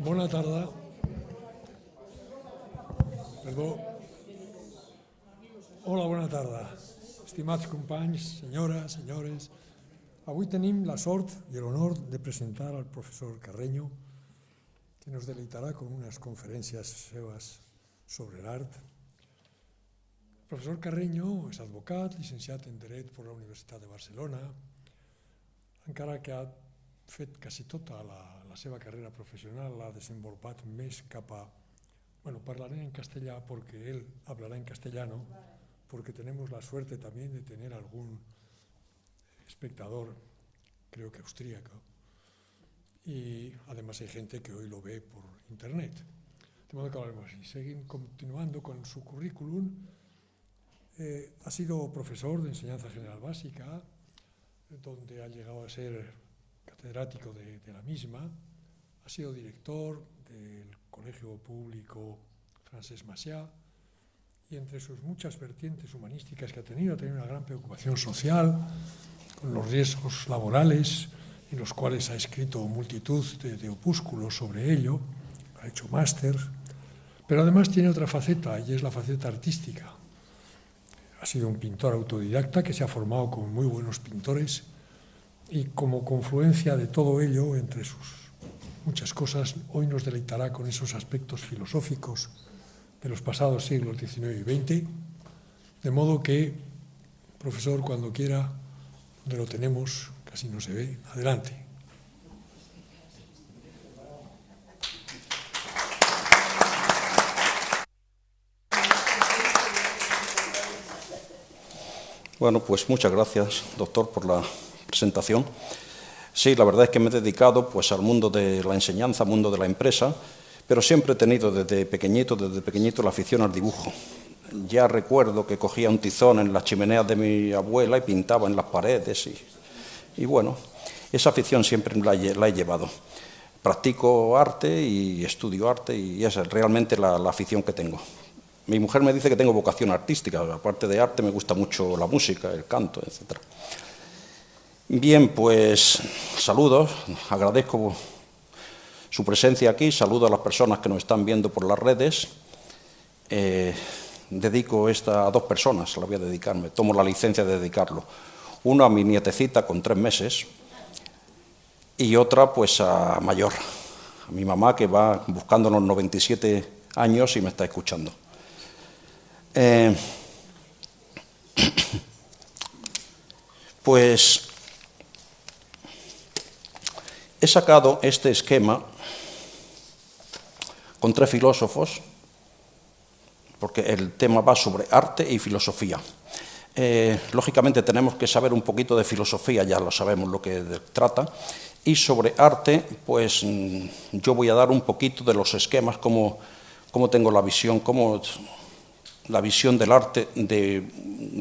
Bona tarda. Perdó. Hola, bona tarda. Estimats companys, senyores, senyores, avui tenim la sort i l'honor de presentar al professor Carreño, que nos deleitarà con unes conferències seves sobre l'art. El professor Carreño és advocat, llicenciat en Dret per la Universitat de Barcelona, encara que ha fet quasi tota la seva carrera professional, l'ha desenvolupat més cap a... Bueno, parlaré en castellà porque él hablará en castellano, porque tenemos la suerte también de tener algún espectador, creo que austríaco, y además hay gente que hoy lo ve por internet. De modo que hablaremos así. Seguimos continuando con su currículum. Ha sido profesor de enseñanza general básica, donde ha llegado a ser catedrático de la misma. Ha sido director del Colegio Público Francesc Macià, y entre sus muchas vertientes humanísticas que ha tenido una gran preocupación social, con los riesgos laborales, en los cuales ha escrito multitud de opúsculos sobre ello, ha hecho máster, pero además tiene otra faceta, y es la faceta artística. Ha sido un pintor autodidacta que se ha formado con muy buenos pintores, y como confluencia de todo ello, entre sus muchas cosas, hoy nos deleitará con esos aspectos filosóficos de los pasados siglos XIX y XX, de modo que, profesor, cuando quiera, donde lo tenemos, casi no se ve, adelante. Bueno, pues muchas gracias, doctor, por la presentación. Sí, la verdad es que me he dedicado pues, al mundo de la enseñanza, al mundo de la empresa, pero siempre he tenido desde pequeñito la afición al dibujo. Ya recuerdo que cogía un tizón en las chimeneas de mi abuela y pintaba en las paredes y bueno, esa afición siempre la he llevado. Practico arte y estudio arte y esa es realmente la afición que tengo. Mi mujer me dice que tengo vocación artística, aparte de arte me gusta mucho la música, el canto, etc. Bien, pues saludos, agradezco su presencia aquí, saludo a las personas que nos están viendo por las redes. Dedico esta a dos personas, la voy a dedicarme, tomo la licencia de dedicarlo. Uno a mi nietecita con 3 meses y otra pues a mayor, a mi mamá que va buscando los 97 años y me está escuchando. Pues he sacado este esquema con 3 filósofos, porque el tema va sobre arte y filosofía. Lógicamente tenemos que saber un poquito de filosofía, ya lo sabemos lo que trata, y sobre arte, pues yo voy a dar un poquito de los esquemas, cómo tengo la visión, la visión del arte de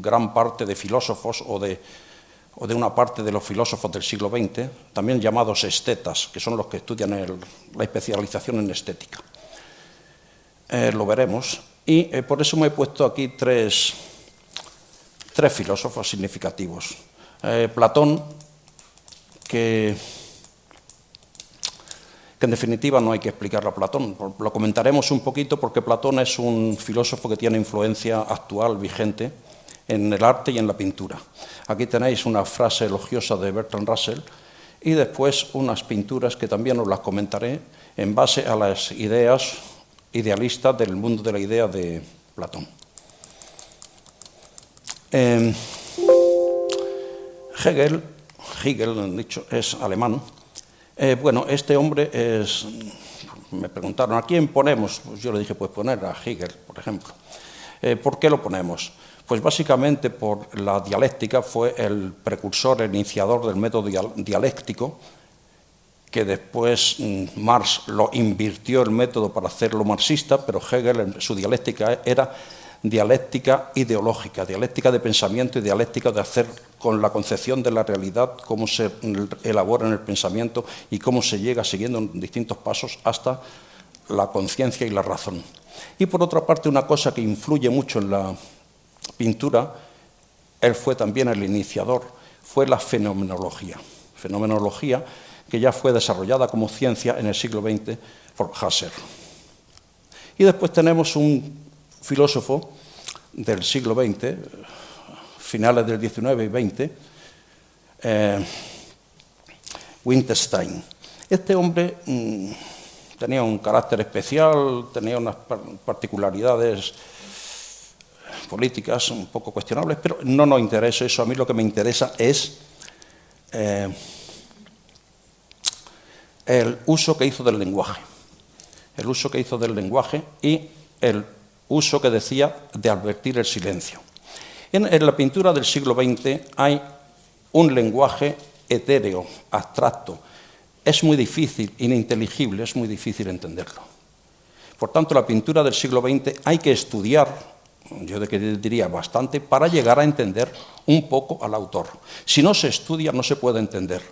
gran parte de filósofos o de una parte de los filósofos del siglo XX, también llamados estetas, que son los que estudian la especialización en estética. Lo veremos. Y por eso me he puesto aquí tres filósofos significativos. Platón, que en definitiva no hay que explicarlo a Platón. Lo comentaremos un poquito porque Platón es un filósofo que tiene influencia actual, vigente, en el arte y en la pintura. Aquí tenéis una frase elogiosa de Bertrand Russell y después unas pinturas que también os las comentaré en base a las ideas idealistas del mundo de la idea de Platón. Hegel, dicho, es alemán. Bueno, este hombre es... Me preguntaron, ¿a quién ponemos? Pues yo le dije, pues poner a Hegel, por ejemplo. ¿Por qué lo ponemos? Pues básicamente por la dialéctica, fue el precursor, el iniciador del método dialéctico, que después Marx lo invirtió el método para hacerlo marxista, pero Hegel, su dialéctica era dialéctica ideológica, dialéctica de pensamiento y dialéctica de hacer con la concepción de la realidad, cómo se elabora en el pensamiento y cómo se llega siguiendo distintos pasos hasta la conciencia y la razón. Y por otra parte, una cosa que influye mucho en la pintura, él fue también el iniciador, fue la fenomenología. Fenomenología que ya fue desarrollada como ciencia en el siglo XX por Husserl. Y después tenemos un filósofo del siglo XX, finales del XIX y XX, Wittgenstein. Este hombre tenía un carácter especial, tenía unas particularidades políticas un poco cuestionables, pero no nos interesa eso. A mí lo que me interesa es el uso que hizo del lenguaje. El uso que hizo del lenguaje y el uso que decía de advertir el silencio. En la pintura del siglo XX hay un lenguaje etéreo, abstracto. Es muy difícil, ininteligible, es muy difícil entenderlo. Por tanto, la pintura del siglo XX hay que estudiar, yo diría bastante, para llegar a entender un poco al autor. Si no se estudia, no se puede entender,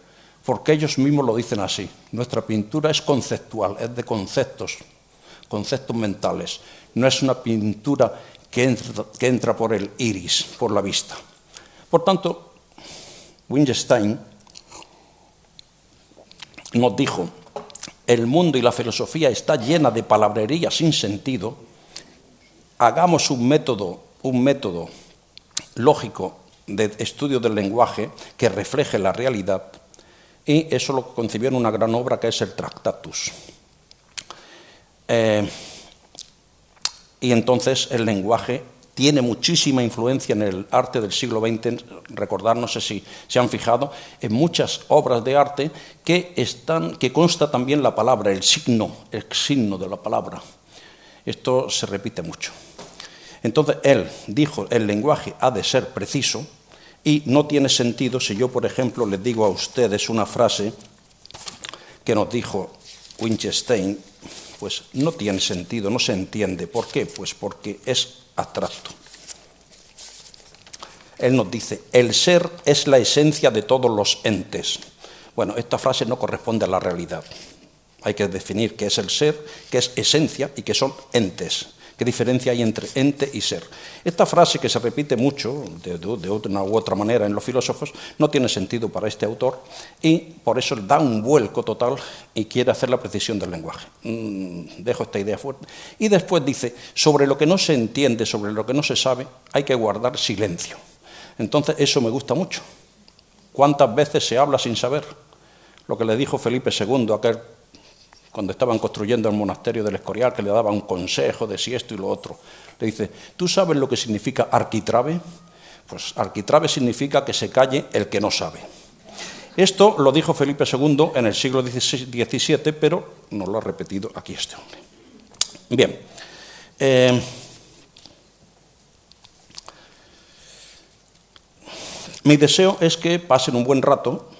porque ellos mismos lo dicen así. Nuestra pintura es conceptual, es de conceptos mentales. No es una pintura que entra por el iris, por la vista. Por tanto, Wittgenstein nos dijo: el mundo y la filosofía está llena de palabrería sin sentido. Hagamos un método lógico de estudio del lenguaje que refleje la realidad, y eso lo concibió en una gran obra que es el Tractatus. Y entonces el lenguaje tiene muchísima influencia en el arte del siglo XX. Recordad, no sé si se han fijado, en muchas obras de arte que consta también la palabra, el signo de la palabra. Esto se repite mucho. Entonces él dijo: el lenguaje ha de ser preciso, y no tiene sentido si yo, por ejemplo, les digo a ustedes una frase que nos dijo Wittgenstein, pues no tiene sentido, no se entiende. ¿Por qué? Pues porque es abstracto. Él nos dice: el ser es la esencia de todos los entes. Bueno, esta frase no corresponde a la realidad. Hay que definir qué es el ser, qué es esencia y qué son entes. ¿Qué diferencia hay entre ente y ser? Esta frase, que se repite mucho de una u otra manera en los filósofos, no tiene sentido para este autor, y por eso da un vuelco total y quiere hacer la precisión del lenguaje. Dejo esta idea fuerte. Y después dice: sobre lo que no se entiende, sobre lo que no se sabe, hay que guardar silencio. Entonces eso me gusta mucho. ¿Cuántas veces se habla sin saber? Lo que le dijo Felipe II, cuando estaban construyendo el monasterio del Escorial, que le daba un consejo de si esto y lo otro. Le dice: ¿tú sabes lo que significa arquitrabe? Pues arquitrabe significa que se calle el que no sabe. Esto lo dijo Felipe II en el siglo XVII, pero nos lo ha repetido aquí este hombre. Bien. Mi deseo es que pasen un buen rato,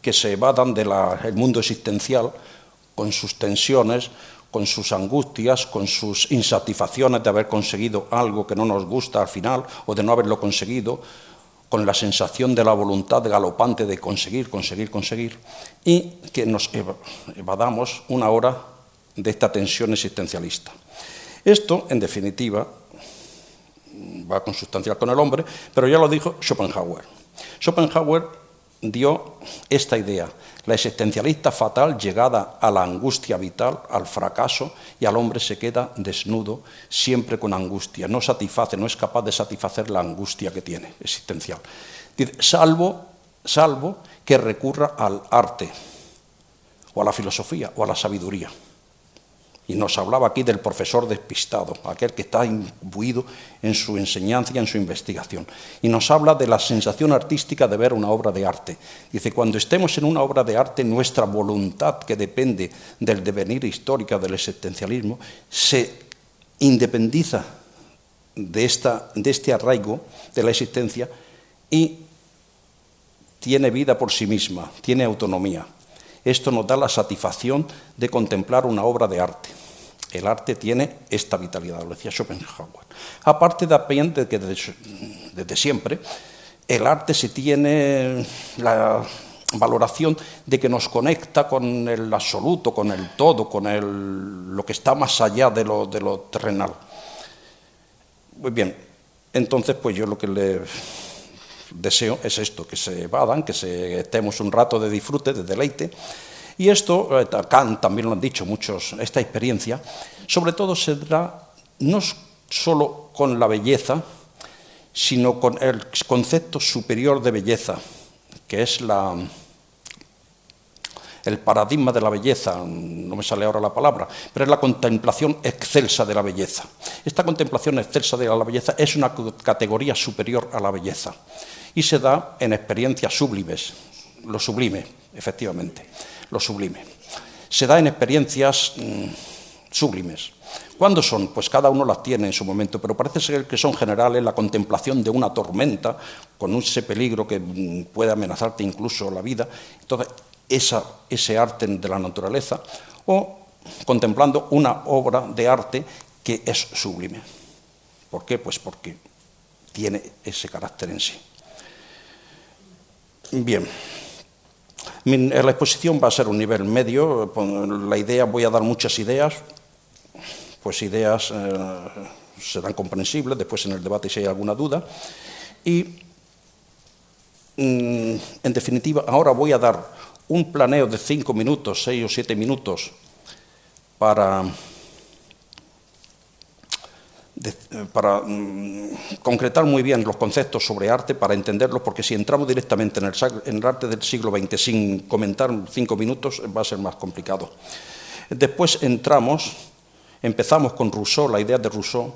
que se evadan del mundo existencial, con sus tensiones, con sus angustias, con sus insatisfacciones de haber conseguido algo que no nos gusta al final o de no haberlo conseguido, con la sensación de la voluntad galopante de conseguir, y que nos evadamos una hora de esta tensión existencialista. Esto, en definitiva, va consustancial con el hombre, pero ya lo dijo Schopenhauer. Schopenhauer dio esta idea: la existencialista fatal llegada a la angustia vital, al fracaso, y al hombre se queda desnudo, siempre con angustia, no satisface, no es capaz de satisfacer la angustia que tiene existencial. Dice: salvo que recurra al arte, o a la filosofía, o a la sabiduría. Y nos hablaba aquí del profesor despistado, aquel que está imbuido en su enseñanza y en su investigación. Y nos habla de la sensación artística de ver una obra de arte. Dice: cuando estemos en una obra de arte, nuestra voluntad, que depende del devenir histórico del existencialismo, se independiza de este arraigo de la existencia y tiene vida por sí misma, tiene autonomía. Esto nos da la satisfacción de contemplar una obra de arte. El arte tiene esta vitalidad, lo decía Schopenhauer. Aparte de que desde siempre el arte se tiene la valoración de que nos conecta con el absoluto, con el todo, con lo que está más allá de lo terrenal. Muy bien, entonces pues yo lo que le deseo es esto, que se evadan, que estemos un rato de disfrute, de deleite. Y esto, Kant también lo han dicho muchos, esta experiencia, sobre todo se da no solo con la belleza, sino con el concepto superior de belleza, que es el paradigma de la belleza, no me sale ahora la palabra, pero es la contemplación excelsa de la belleza. Esta contemplación excelsa de la belleza es una categoría superior a la belleza y se da en experiencias sublimes, lo sublime, efectivamente, lo sublime. Se da en experiencias sublimes. ¿Cuándo son? Pues cada uno las tiene en su momento, pero parece ser que son generales, la contemplación de una tormenta, con ese peligro que puede amenazarte incluso la vida. Entonces, ese arte de la naturaleza, o contemplando una obra de arte que es sublime. ¿Por qué? Pues porque tiene ese carácter en sí. Bien. La exposición va a ser un nivel medio. La idea, voy a dar muchas ideas, pues ideas serán comprensibles, después en el debate si hay alguna duda. Y, en definitiva, ahora voy a dar un planeo de 5 minutos, 6 o 7 minutos, para concretar muy bien los conceptos sobre arte, para entenderlos, porque si entramos directamente en el arte del siglo XX sin comentar 5 minutos, va a ser más complicado. Después empezamos con Rousseau, la idea de Rousseau,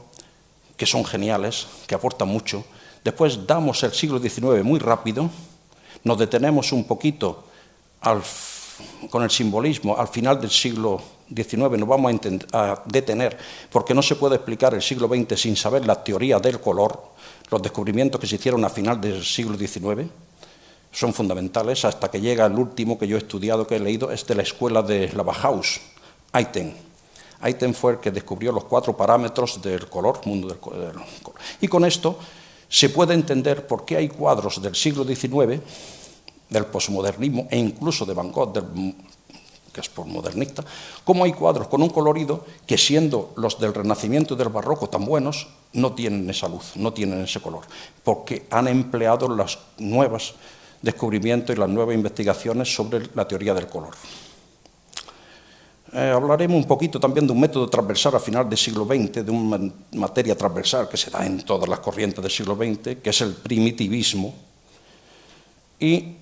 que son geniales, que aportan mucho. Después damos el siglo XIX muy rápido, nos detenemos un poquito con el simbolismo. Al final del siglo XIX nos vamos a detener, porque no se puede explicar el siglo XX sin saber la teoría del color. Los descubrimientos que se hicieron a final del siglo XIX son fundamentales, hasta que llega el último que yo he estudiado, que he leído, es de la escuela de la Bauhaus, Ayten. Ayten fue el que descubrió los 4 parámetros del color, mundo del color. Y con esto se puede entender por qué hay cuadros del siglo XIX, del posmodernismo e incluso de Van Gogh, que es posmodernista, como hay cuadros con un colorido que, siendo los del Renacimiento y del Barroco tan buenos, no tienen esa luz, no tienen ese color, porque han empleado los nuevos descubrimientos y las nuevas investigaciones sobre la teoría del color. Hablaremos un poquito también de un método transversal a final del siglo XX, de una materia transversal que se da en todas las corrientes del siglo XX, que es el primitivismo. Y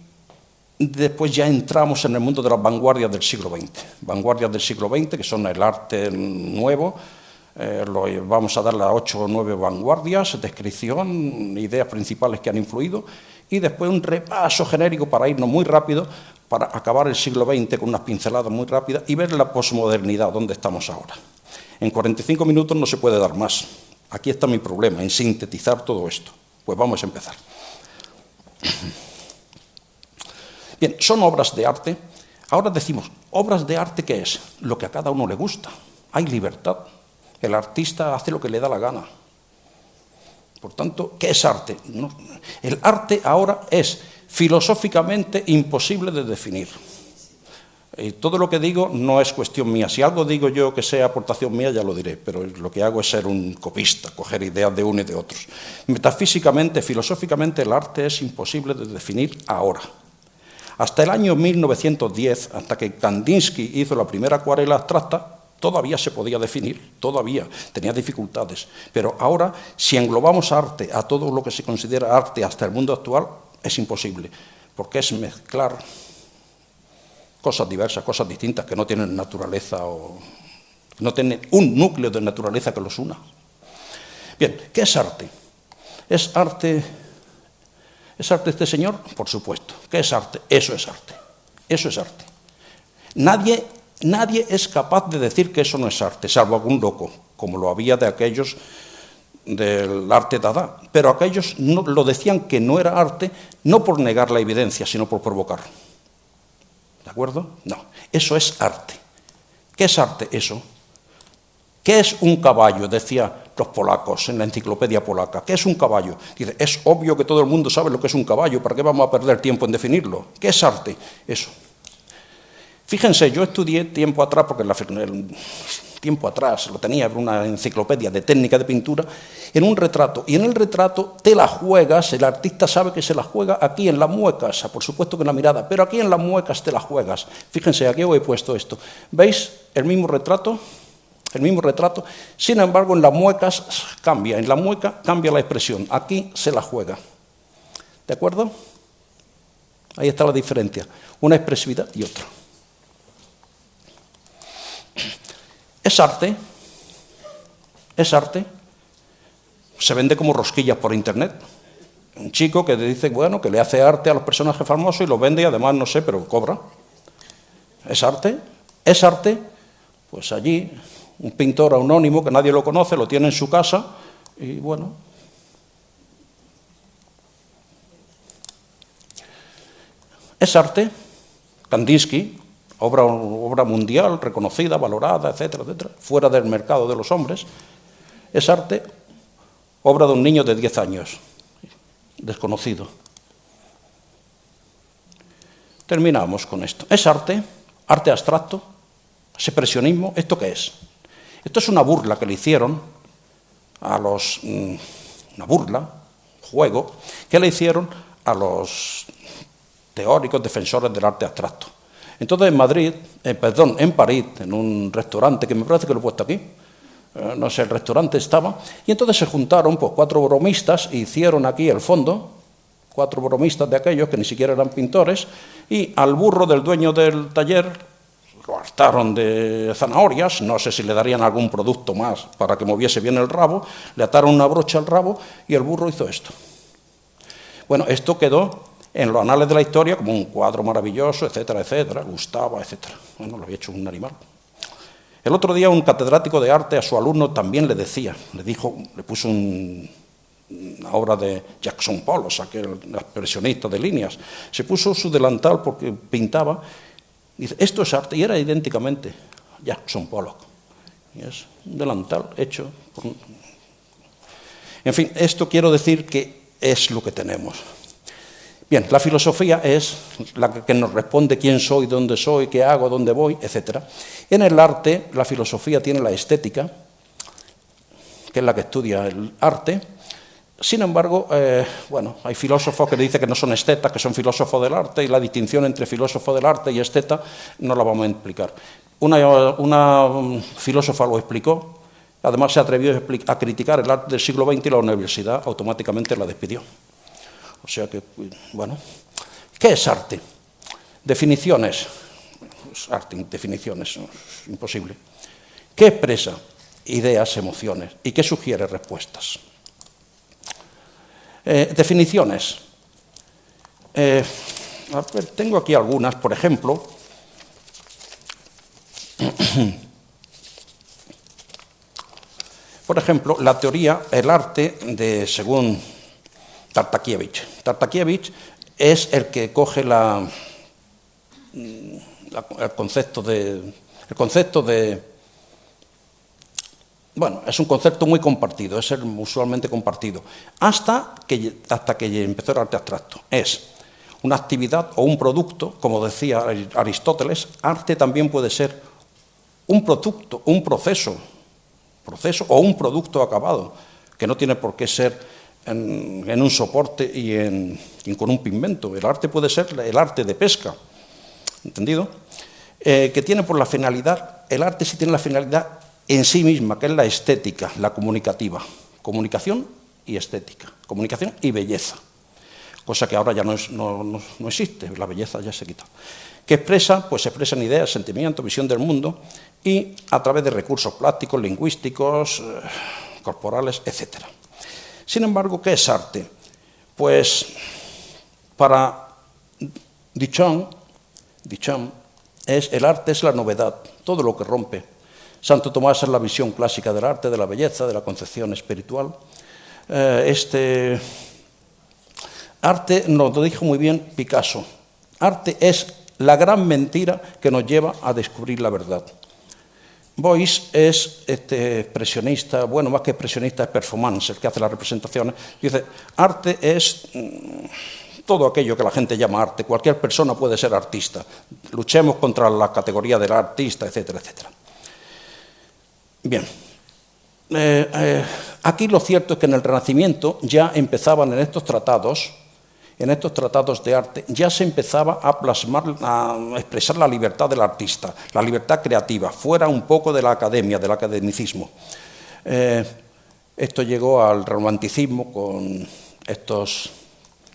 después ya entramos en el mundo de las vanguardias del siglo XX. Vanguardias del siglo XX, que son el arte nuevo. Vamos a dar las 8 o 9 vanguardias, descripción, ideas principales que han influido, y después un repaso genérico para irnos muy rápido, para acabar el siglo XX con unas pinceladas muy rápidas y ver la posmodernidad, donde estamos ahora. En 45 minutos no se puede dar más. Aquí está mi problema, en sintetizar todo esto. Pues vamos a empezar. Bien, son obras de arte. Ahora decimos, ¿obras de arte qué es? Lo que a cada uno le gusta. Hay libertad. El artista hace lo que le da la gana. Por tanto, ¿qué es arte? No, el arte ahora es filosóficamente imposible de definir. Y todo lo que digo no es cuestión mía. Si algo digo yo que sea aportación mía, ya lo diré, pero lo que hago es ser un copista, coger ideas de uno y de otros. Metafísicamente, filosóficamente, el arte es imposible de definir ahora. Hasta el año 1910, hasta que Kandinsky hizo la primera acuarela abstracta, todavía se podía definir, todavía tenía dificultades. Pero ahora, si englobamos arte a todo lo que se considera arte hasta el mundo actual, es imposible, porque es mezclar cosas diversas, cosas distintas, que no tienen naturaleza o no tienen un núcleo de naturaleza que los una. Bien, ¿qué es arte? ¿Es arte este señor? Por supuesto. ¿Qué es arte? Eso es arte. Eso es arte. Nadie es capaz de decir que eso no es arte, salvo algún loco, como lo había de aquellos del arte Dada. Pero aquellos no, lo decían que no era arte, no por negar la evidencia, sino por provocar. ¿De acuerdo? No, eso es arte. ¿Qué es arte eso? ¿Qué es un caballo? Decían los polacos en la enciclopedia polaca. ¿Qué es un caballo? Dice, es obvio que todo el mundo sabe lo que es un caballo, ¿para qué vamos a perder tiempo en definirlo? ¿Qué es arte? Eso. Fíjense, yo estudié tiempo atrás, porque tiempo atrás, lo tenía en una enciclopedia de técnica de pintura, en un retrato. Y en el retrato te la juegas, el artista sabe que se la juega aquí en las muecas, por supuesto que en la mirada, pero aquí en las muecas te la juegas. Fíjense, aquí os he puesto esto. ¿Veis el mismo retrato? El mismo retrato. Sin embargo, en las muecas cambia, en la mueca cambia la expresión. Aquí se la juega. ¿De acuerdo? Ahí está la diferencia. Una expresividad y otra. Es arte. Es arte. Se vende como rosquillas por internet. Un chico que dice, bueno, que le hace arte a los personajes famosos y lo vende y además, no sé, pero cobra. ¿Es arte? ¿Es arte? Pues allí, un pintor anónimo que nadie lo conoce, lo tiene en su casa y bueno. ¿Es arte? Kandinsky, obra mundial, reconocida, valorada, etcétera, etcétera, fuera del mercado de los hombres. ¿Es arte? Obra de un niño de 10 años, desconocido. Terminamos con esto. ¿Es arte? ¿Arte abstracto? ¿Ese expresionismo? ¿Esto qué es? Esto es una burla que le hicieron a los... una burla, juego, que le hicieron a los teóricos defensores del arte abstracto. Entonces en París, en un restaurante, que me parece que lo he puesto aquí, no sé, el restaurante estaba, y entonces se juntaron pues 4 bromistas e hicieron aquí el fondo, 4 bromistas de aquellos que ni siquiera eran pintores, y al burro del dueño del taller lo hartaron de zanahorias, no sé si le darían algún producto más para que moviese bien el rabo, le ataron una brocha al rabo y el burro hizo esto. Bueno, esto quedó en los anales de la historia como un cuadro maravilloso, etcétera, etcétera, gustaba, etcétera. Bueno, lo había hecho un animal. El otro día un catedrático de arte a su alumno también le decía, le puso una obra de Jackson Pollock, aquel expresionista de líneas, se puso su delantal porque pintaba, y dice, esto es arte, y era idénticamente Jackson Pollock. Y es un delantal hecho por... En fin, esto quiero decir que es lo que tenemos. Bien, la filosofía es la que nos responde quién soy, dónde soy, qué hago, dónde voy, etc. En el arte, la filosofía tiene la estética, que es la que estudia el arte. Sin embargo, bueno, hay filósofos que dicen que no son estetas, que son filósofos del arte, y la distinción entre filósofo del arte y esteta no la vamos a explicar. Una filósofa lo explicó, además se atrevió a criticar el arte del siglo XX y la universidad automáticamente la despidió. O sea que, bueno, ¿qué es arte? Definiciones. Arte, definiciones, es imposible. ¿Qué expresa? Ideas, emociones. ¿Y qué sugiere? Respuestas. Definiciones. A ver, tengo aquí algunas, por ejemplo. Por ejemplo, la teoría, el arte según Tartakiewicz. Tartakiewicz es el que coge el concepto de... Bueno, es un concepto muy compartido, es usualmente compartido, hasta que empezó el arte abstracto. Es una actividad o un producto, como decía Aristóteles, arte también puede ser un producto, un proceso o un producto acabado, que no tiene por qué ser en un soporte y con un pigmento. El arte puede ser el arte de pesca, ¿entendido? Que tiene por la finalidad, el arte sí tiene la finalidad en sí misma, que es la estética, la comunicativa. Comunicación y estética, comunicación y belleza, cosa que ahora ya no existe, la belleza ya se quita. Que pues se expresan ideas, sentimientos, visión del mundo, y a través de recursos plásticos, lingüísticos, corporales, etc. Sin embargo, ¿qué es arte? Pues para Duchamp, el arte es la novedad, todo lo que rompe. Santo Tomás es la visión clásica del arte, de la belleza, de la concepción espiritual. Arte nos lo dijo muy bien Picasso. Arte es la gran mentira que nos lleva a descubrir la verdad. Beuys es expresionista, bueno, más que expresionista es performance, el que hace las representaciones. Dice, arte es todo aquello que la gente llama arte. Cualquier persona puede ser artista. Luchemos contra la categoría del artista, etcétera, etcétera. Bien. Aquí lo cierto es que en el Renacimiento ya empezaban en estos tratados de arte, ya se empezaba a plasmar, a expresar la libertad del artista, la libertad creativa, fuera un poco de la academia, del academicismo. Esto llegó al romanticismo con estos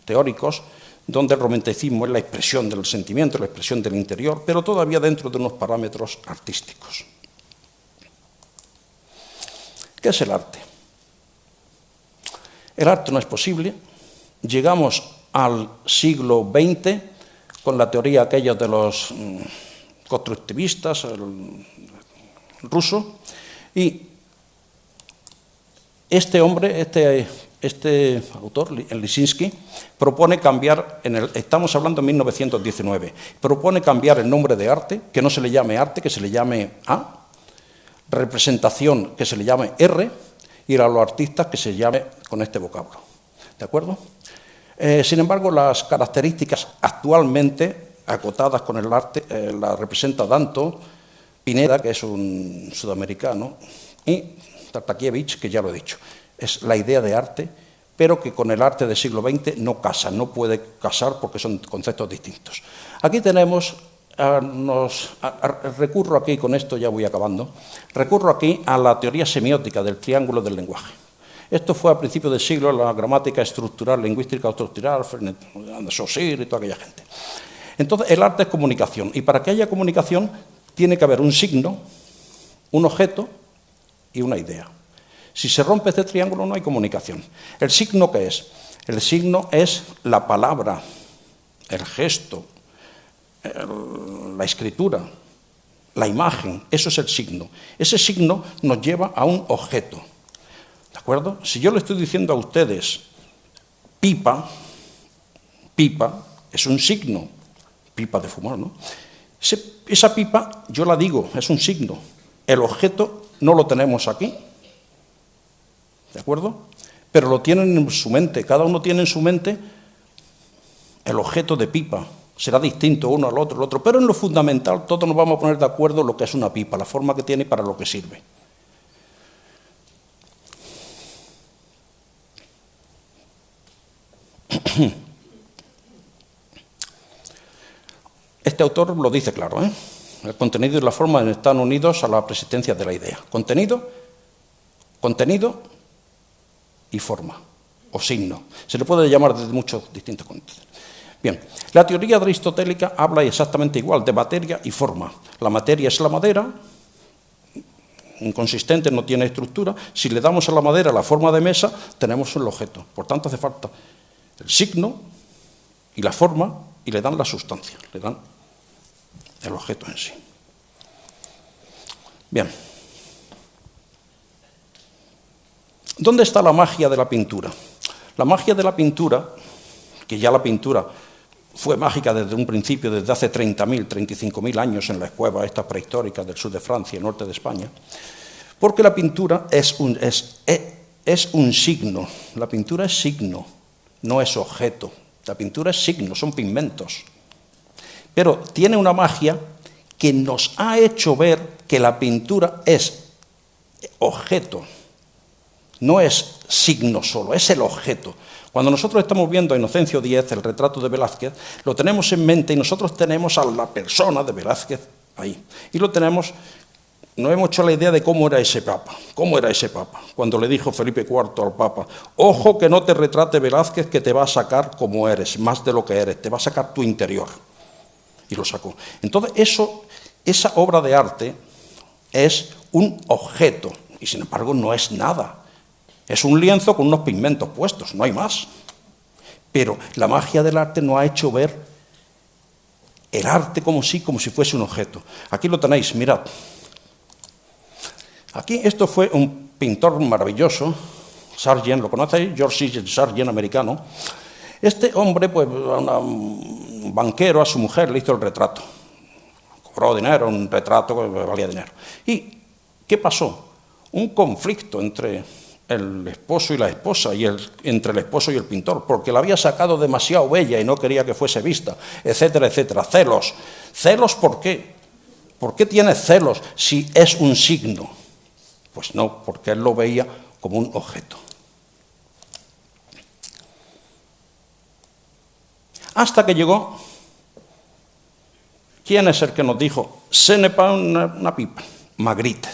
teóricos, donde el romanticismo es la expresión del sentimiento, la expresión del interior, pero todavía dentro de unos parámetros artísticos. ¿Qué es el arte? El arte no es posible. Llegamos al siglo XX con la teoría aquella de los constructivistas, el ruso, y este hombre, este autor, Lisinski, propone cambiar, estamos hablando de 1919, propone cambiar el nombre de arte, que no se le llame arte, que se le llame A, representación, que se le llame R, y a los artistas que se llame con este vocablo. ¿De acuerdo? Sin embargo, las características actualmente acotadas con el arte la representa Danto, Pineda, que es un sudamericano, y Tartakiewicz, que ya lo he dicho. Es la idea de arte, pero que con el arte del siglo XX no casa, no puede casar porque son conceptos distintos. Aquí tenemos, recurro aquí, con esto ya voy acabando, recurro aquí a la teoría semiótica del triángulo del lenguaje. Esto fue a principios del siglo, la gramática estructural, lingüística estructural, Saussure y toda aquella gente. Entonces, el arte es comunicación, y para que haya comunicación tiene que haber un signo, un objeto y una idea. Si se rompe este triángulo no hay comunicación. ¿El signo qué es? El signo es la palabra, el gesto, la escritura, la imagen, eso es el signo. Ese signo nos lleva a un objeto. ¿De acuerdo? Si yo le estoy diciendo a ustedes pipa, pipa es un signo, pipa de fumar, ¿no? Esa pipa yo la digo, es un signo. El objeto no lo tenemos aquí, ¿de acuerdo? Pero lo tienen en su mente, cada uno tiene en su mente el objeto de pipa. Será distinto uno al otro, pero en lo fundamental todos nos vamos a poner de acuerdo en lo que es una pipa, la forma que tiene y para lo que sirve. Este autor lo dice claro, ¿eh? El contenido y la forma están unidos a la persistencia de la idea. Contenido y forma, o signo. Se le puede llamar desde muchos distintos contextos. Bien, la teoría aristotélica habla exactamente igual, de materia y forma. La materia es la madera, inconsistente, no tiene estructura. Si le damos a la madera la forma de mesa, tenemos el objeto. Por tanto, hace falta el signo y la forma, y le dan la sustancia, le dan el objeto en sí. Bien. ¿Dónde está la magia de la pintura? La magia de la pintura, que ya la pintura fue mágica desde un principio, desde hace 30.000, 35.000 años en las cuevas estas prehistóricas del sur de Francia y norte de España, porque la pintura es un signo. La pintura es signo, no es objeto. La pintura es signo, son pigmentos. Pero tiene una magia que nos ha hecho ver que la pintura es objeto, no es signo solo, es el objeto. Cuando nosotros estamos viendo a Inocencio X, el retrato de Velázquez, lo tenemos en mente y nosotros tenemos a la persona de Velázquez ahí. Y lo tenemos, nos hemos hecho la idea de cómo era ese papa. ¿Cómo era ese papa? Cuando le dijo Felipe IV al papa, ojo que no te retrate Velázquez, que te va a sacar como eres, más de lo que eres, te va a sacar tu interior. Y lo sacó. Entonces esa obra de arte es un objeto, y sin embargo no es nada. Es un lienzo con unos pigmentos puestos, no hay más. Pero la magia del arte nos ha hecho ver el arte como si fuese un objeto. Aquí lo tenéis, mirad. Aquí esto fue un pintor maravilloso, Sargent, ¿lo conocéis? George Sargent, americano. Este hombre, pues, un banquero, a su mujer le hizo el retrato. Cobró dinero, un retrato que valía dinero. ¿Y qué pasó? Un conflicto entre el esposo y la esposa, entre el esposo y el pintor, porque la había sacado demasiado bella y no quería que fuese vista, etcétera, etcétera. Celos. ¿Celos por qué? ¿Por qué tiene celos si es un signo? Pues no, porque él lo veía como un objeto. Hasta que llegó, ¿quién es el que nos dijo? Ce n'est pas una pipa, Magritte,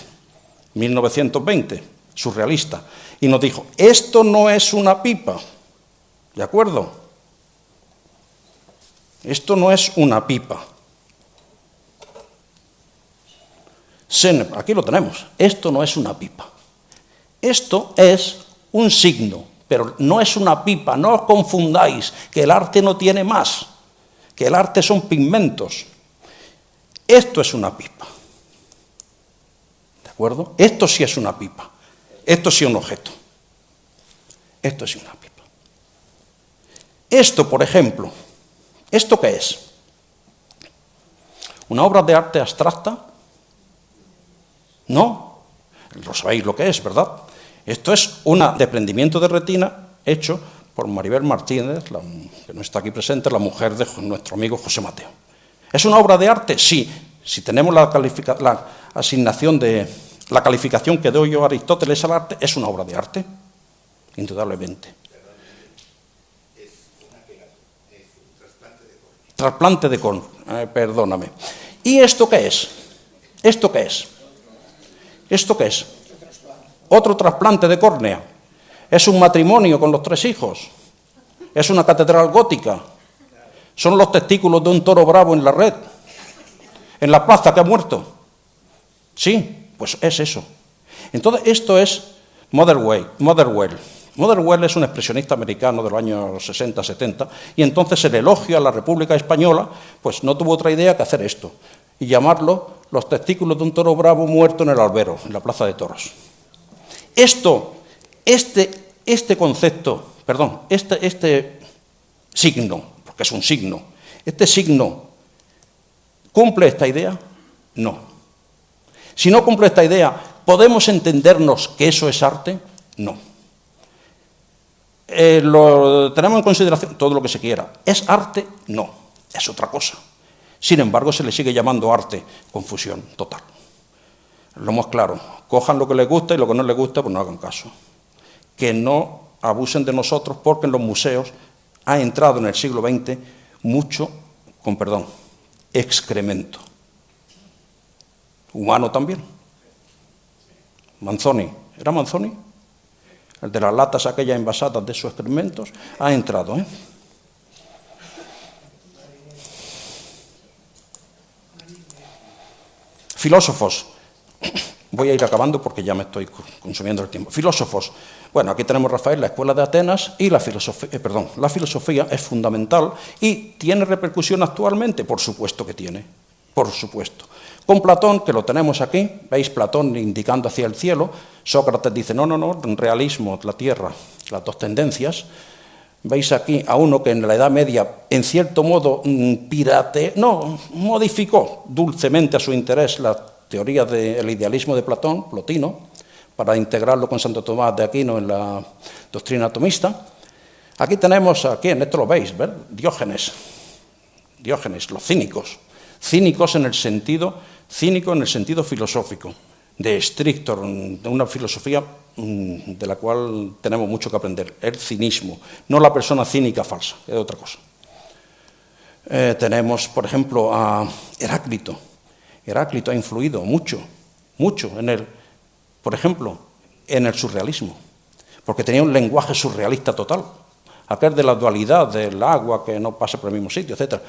1920, surrealista, y nos dijo, esto no es una pipa, ¿de acuerdo? Esto no es una pipa. Aquí lo tenemos, esto no es una pipa. Esto es un signo, pero no es una pipa, no os confundáis, que el arte no tiene más, que el arte son pigmentos. Esto es una pipa, ¿de acuerdo? Esto sí es una pipa, esto sí es un objeto, esto sí es una pipa. Esto, por ejemplo, ¿esto qué es? ¿Una obra de arte abstracta? No, lo sabéis lo que es, ¿verdad? Esto es un desprendimiento de retina hecho por Maribel Martínez, que no está aquí presente, la mujer de nuestro amigo José Mateo. ¿Es una obra de arte? Sí. Si tenemos la asignación de la calificación que doy yo a Aristóteles al arte, es una obra de arte, indudablemente. Es un trasplante de córnea. Trasplante de córnea, perdóname. ¿Y esto qué es? ¿Esto qué es? ¿Esto qué es? Otro trasplante de córnea. Es un matrimonio con los 3 hijos. Es una catedral gótica. Son los testículos de un toro bravo en la red. En la plaza que ha muerto. Sí, pues es eso. Entonces, esto es Motherwell. Motherwell es un expresionista americano de los años 60, 70, y entonces el elogio a la República Española, pues no tuvo otra idea que hacer esto, y llamarlo los testículos de un toro bravo muerto en el albero, en la plaza de toros. Este concepto, perdón, este signo, porque es un signo, este signo, ¿cumple esta idea? No. Si no cumple esta idea, ¿podemos entendernos que eso es arte? No. Lo tenemos en consideración todo lo que se quiera. ¿Es arte? No, es otra cosa. Sin embargo, se le sigue llamando arte, confusión total. Lo más claro, cojan lo que les gusta y lo que no les gusta, pues no hagan caso. Que no abusen de nosotros, porque en los museos ha entrado en el siglo XX mucho, con perdón, excremento. Humano también. Manzoni, ¿era Manzoni? El de las latas aquellas envasadas de sus excrementos, ha entrado, ¿eh? Filósofos. Voy a ir acabando porque ya me estoy consumiendo el tiempo. Filósofos. Bueno, aquí tenemos Rafael, la Escuela de Atenas, y la filosofía es fundamental y tiene repercusión actualmente. Por supuesto que tiene, por supuesto. Con Platón, que lo tenemos aquí, veis Platón indicando hacia el cielo, Sócrates dice, no, realismo, la tierra, las dos tendencias. Veis aquí a uno que en la Edad Media, en cierto modo, modificó dulcemente a su interés la teoría del idealismo de Platón, Plotino, para integrarlo con Santo Tomás de Aquino en la doctrina atomista. Aquí tenemos a quién, esto lo veis, ¿ver? Diógenes, los cínicos. Cínicos en el sentido filosófico, de estricto, de una filosofía de la cual tenemos mucho que aprender, el cinismo, no la persona cínica falsa, es otra cosa. Tenemos, por ejemplo, a Heráclito. Heráclito ha influido mucho por ejemplo, en el surrealismo, porque tenía un lenguaje surrealista total, aquel de la dualidad del agua que no pasa por el mismo sitio, etc.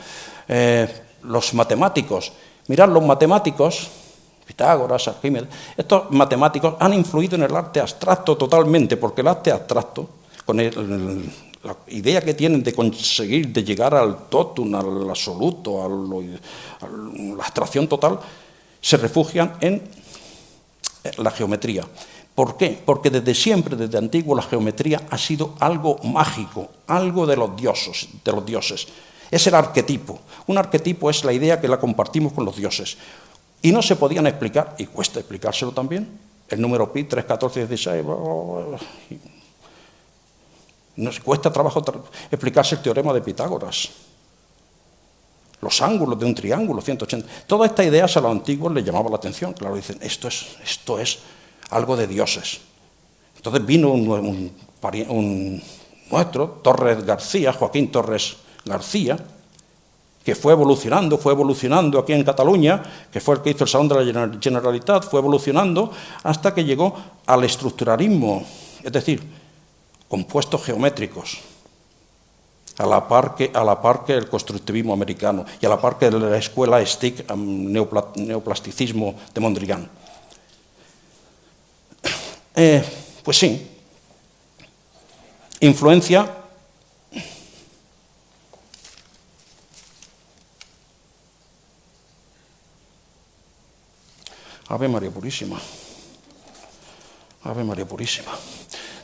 Los matemáticos, mirad, los matemáticos, Pitágoras, Arquímedes, estos matemáticos han influido en el arte abstracto totalmente, porque el arte abstracto, con la idea que tienen de conseguir, de llegar al totum, al absoluto, a la abstracción total, se refugian en la geometría. ¿Por qué? Porque desde siempre, desde antiguo, la geometría ha sido algo mágico, algo de los dioses. Es el arquetipo. Un arquetipo es la idea que la compartimos con los dioses. Y no se podían explicar, y cuesta explicárselo también, el número pi, 3, 14, 16... Nos cuesta trabajo explicarse el teorema de Pitágoras. Los ángulos de un triángulo, 180. Todas estas ideas a los antiguos les llamaba la atención. Claro, dicen, esto es algo de dioses. Entonces vino un nuestro, Torres García, Joaquín Torres García, que fue evolucionando aquí en Cataluña, que fue el que hizo el Salón de la Generalitat, fue evolucionando hasta que llegó al estructuralismo, es decir, compuestos geométricos, a la par que el constructivismo americano y a la par que la escuela STIC, neoplasticismo de Mondrian. Pues sí, influencia. Ave María Purísima. Ave María Purísima.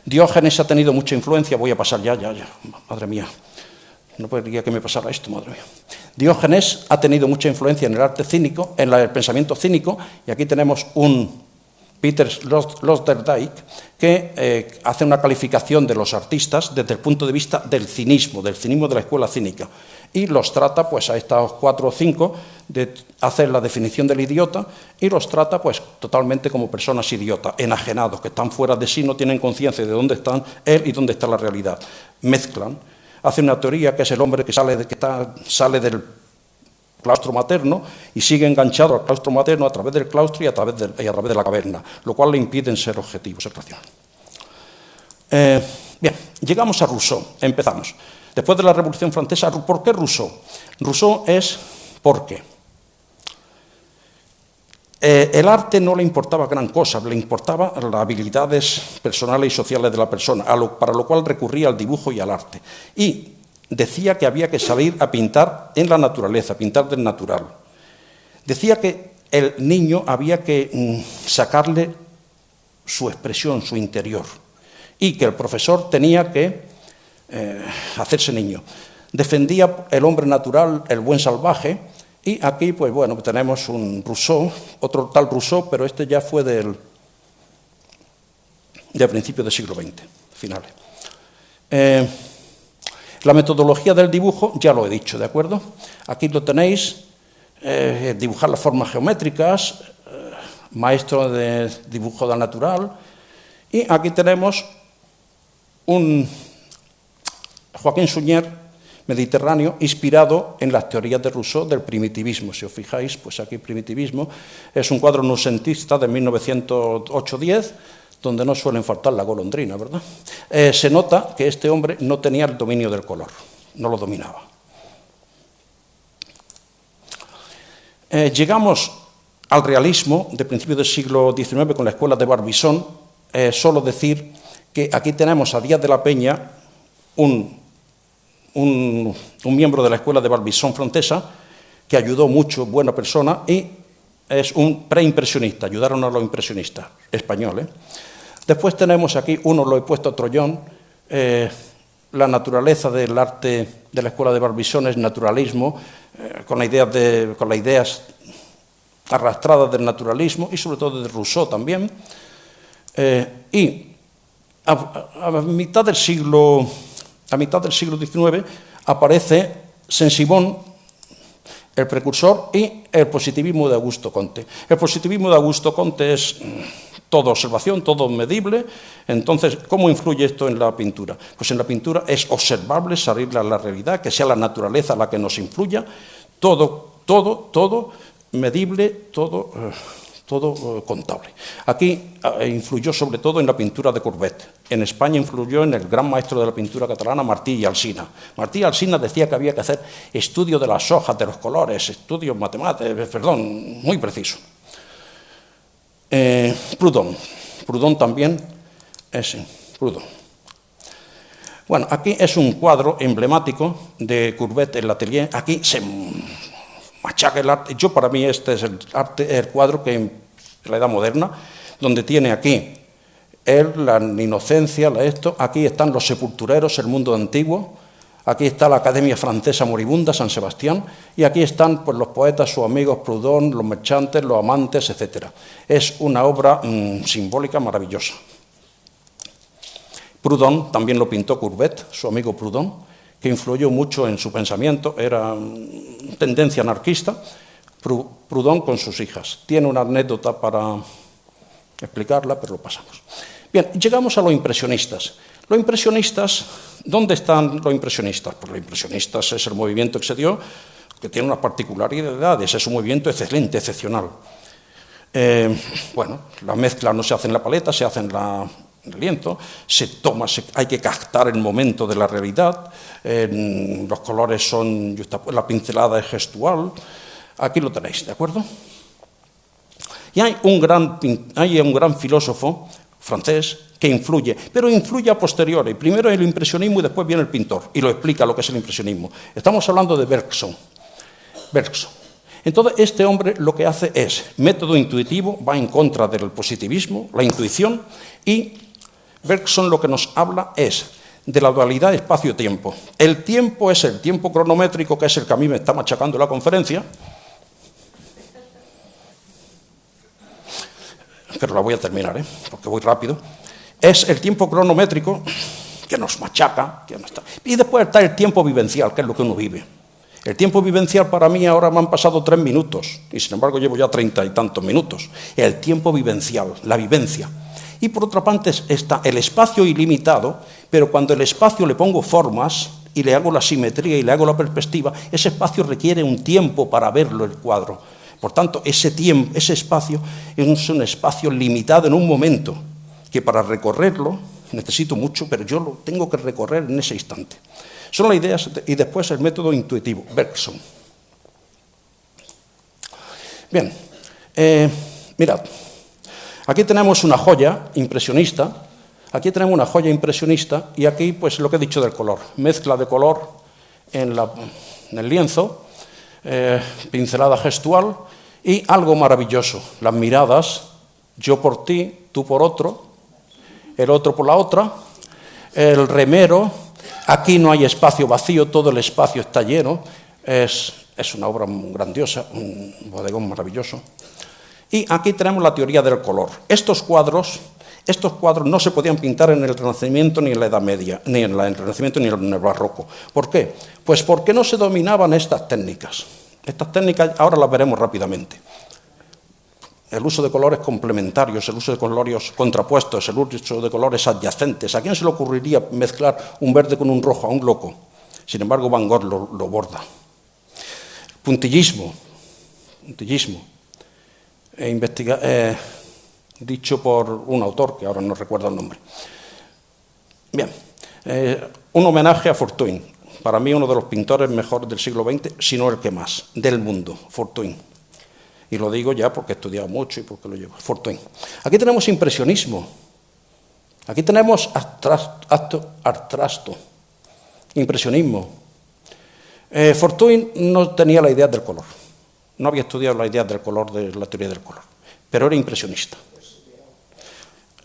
Diógenes ha tenido mucha influencia. Voy a pasar ya. Madre mía. No podría que me pasara esto, madre mía. Diógenes ha tenido mucha influencia en el arte cínico, en el pensamiento cínico, y aquí tenemos un Peter Sloterdijk que hace una calificación de los artistas desde el punto de vista del cinismo de la escuela cínica, y los trata, pues a estos 4 o 5, de hacer la definición del idiota, y los trata pues totalmente como personas idiotas, enajenados, que están fuera de sí, no tienen conciencia de dónde están él y dónde está la realidad. Mezclan, hace una teoría que es el hombre que sale del claustro materno y sigue enganchado al claustro materno a través del claustro y a través de la caverna, lo cual le impide ser objetivo, ser racional. Bien, llegamos a Rousseau, empezamos. Después de la Revolución Francesa, ¿por qué Rousseau? Rousseau es porque el arte no le importaba gran cosa, le importaban las habilidades personales y sociales de la persona, para lo cual recurría al dibujo y al arte. Y decía que había que salir a pintar en la naturaleza, pintar del natural. Decía que el niño había que sacarle su expresión, su interior, y que el profesor tenía que hacerse niño. Defendía el hombre natural, el buen salvaje, y aquí, pues bueno, tenemos un Rousseau, otro tal Rousseau, pero este ya fue del principio del siglo XX, finales. La metodología del dibujo, ya lo he dicho, ¿de acuerdo? Aquí lo tenéis, dibujar las formas geométricas, maestro de dibujo del natural, y aquí tenemos un Joaquín Sunyer, mediterráneo, inspirado en las teorías de Rousseau del primitivismo. Si os fijáis, pues aquí primitivismo es un cuadro noucentista de 1908-10, donde no suelen faltar la golondrina, ¿verdad? Se nota que este hombre no tenía el dominio del color, no lo dominaba. Llegamos al realismo de principios del siglo XIX con la escuela de Barbizon. Solo decir que aquí tenemos a Díaz de la Peña, un miembro de la escuela de Barbizon francesa, que ayudó mucho, buena persona, y es un preimpresionista, ayudaron a los impresionistas españoles. Después tenemos aquí, uno lo he puesto a Trollón, la naturaleza del arte de la escuela de Barbizon es naturalismo, con las ideas arrastradas del naturalismo y sobre todo de Rousseau también. Y a mitad del siglo XIX aparece Saint-Simon, el precursor, y el positivismo de Augusto Comte. El positivismo de Augusto Comte es todo observación, todo medible. Entonces, ¿cómo influye esto en la pintura? Pues en la pintura es observable, salir a la realidad, que sea la naturaleza la que nos influya, todo medible, todo contable. Aquí influyó sobre todo en la pintura de Courbet. En España influyó en el gran maestro de la pintura catalana, Martí i Alsina. Martí i Alsina decía que había que hacer estudio de las hojas, de los colores, estudios matemáticos, muy preciso. Proudhon también es Proudhon. Bueno, aquí es un cuadro emblemático de Courbet en el atelier. Aquí se machaca el arte. Para mí este es el cuadro que en la Edad Moderna, donde tiene aquí la inocencia, aquí están los sepultureros, el mundo antiguo, aquí está la Academia Francesa moribunda, San Sebastián, y aquí están pues, los poetas, sus amigos, Proudhon, los mercantes, los amantes, etc. Es una obra simbólica maravillosa. Proudhon también lo pintó Courbet, su amigo Proudhon, que influyó mucho en su pensamiento, era tendencia anarquista. Proudhon con sus hijas. Tiene una anécdota para explicarla, pero lo pasamos. Bien, llegamos a los impresionistas. Los impresionistas, ¿dónde están los impresionistas? Pues los impresionistas es el movimiento que se dio, que tiene unas particularidades, es un movimiento excelente, excepcional. Bueno, la mezcla no se hace en la paleta, se hace en el lienzo, hay que captar el momento de la realidad, los colores son, la pincelada es gestual, aquí lo tenéis, ¿de acuerdo? Y hay un gran filósofo francés que influye, pero influye a posteriori. Primero el impresionismo y después viene el pintor, y lo explica lo que es el impresionismo. Estamos hablando de Bergson. Entonces, este hombre lo que hace es, método intuitivo, va en contra del positivismo, la intuición, y Bergson lo que nos habla es de la dualidad espacio-tiempo. El tiempo es el tiempo cronométrico, que es el que a mí me está machacando la conferencia, pero la voy a terminar, porque voy rápido. Es el tiempo cronométrico que nos machaca, y después está el tiempo vivencial, que es lo que uno vive. El tiempo vivencial para mí ahora me han pasado 3 minutos, y sin embargo llevo ya 30 y tantos minutos. El tiempo vivencial, la vivencia. Y por otra parte está el espacio ilimitado, pero cuando el espacio le pongo formas y le hago la simetría y le hago la perspectiva, ese espacio requiere un tiempo para verlo el cuadro. Por tanto, ese espacio es un espacio limitado en un momento, que para recorrerlo necesito mucho, pero yo lo tengo que recorrer en ese instante. Son las ideas, y después el método intuitivo, Bergson. Bien, mirad, aquí tenemos una joya impresionista, y aquí pues lo que he dicho del color, mezcla de color en el lienzo, pincelada gestual y algo maravilloso, las miradas, yo por ti, tú por otro, el otro por la otra, el remero, aquí no hay espacio vacío, todo el espacio está lleno, es una obra grandiosa, un bodegón maravilloso. Y aquí tenemos la teoría del color. Estos cuadros no se podían pintar en el Renacimiento ni en la Edad Media, ni en el Renacimiento ni en el Barroco. ¿Por qué? Pues porque no se dominaban estas técnicas. Estas técnicas ahora las veremos rápidamente. El uso de colores complementarios, el uso de colores contrapuestos, el uso de colores adyacentes. ¿A quién se le ocurriría mezclar un verde con un rojo? A un loco. Sin embargo, Van Gogh lo borda. Puntillismo. Dicho por un autor, que ahora no recuerdo el nombre. Bien, un homenaje a Fortuyn. Para mí uno de los pintores mejores del siglo XX, si no el que más, del mundo, Fortuyn. Y lo digo ya porque he estudiado mucho y porque lo llevo. Fortuyn. Aquí tenemos impresionismo. Aquí tenemos abstracto. Impresionismo. Fortuyn no tenía la idea del color. No había estudiado la idea del color, de la teoría del color. Pero era impresionista.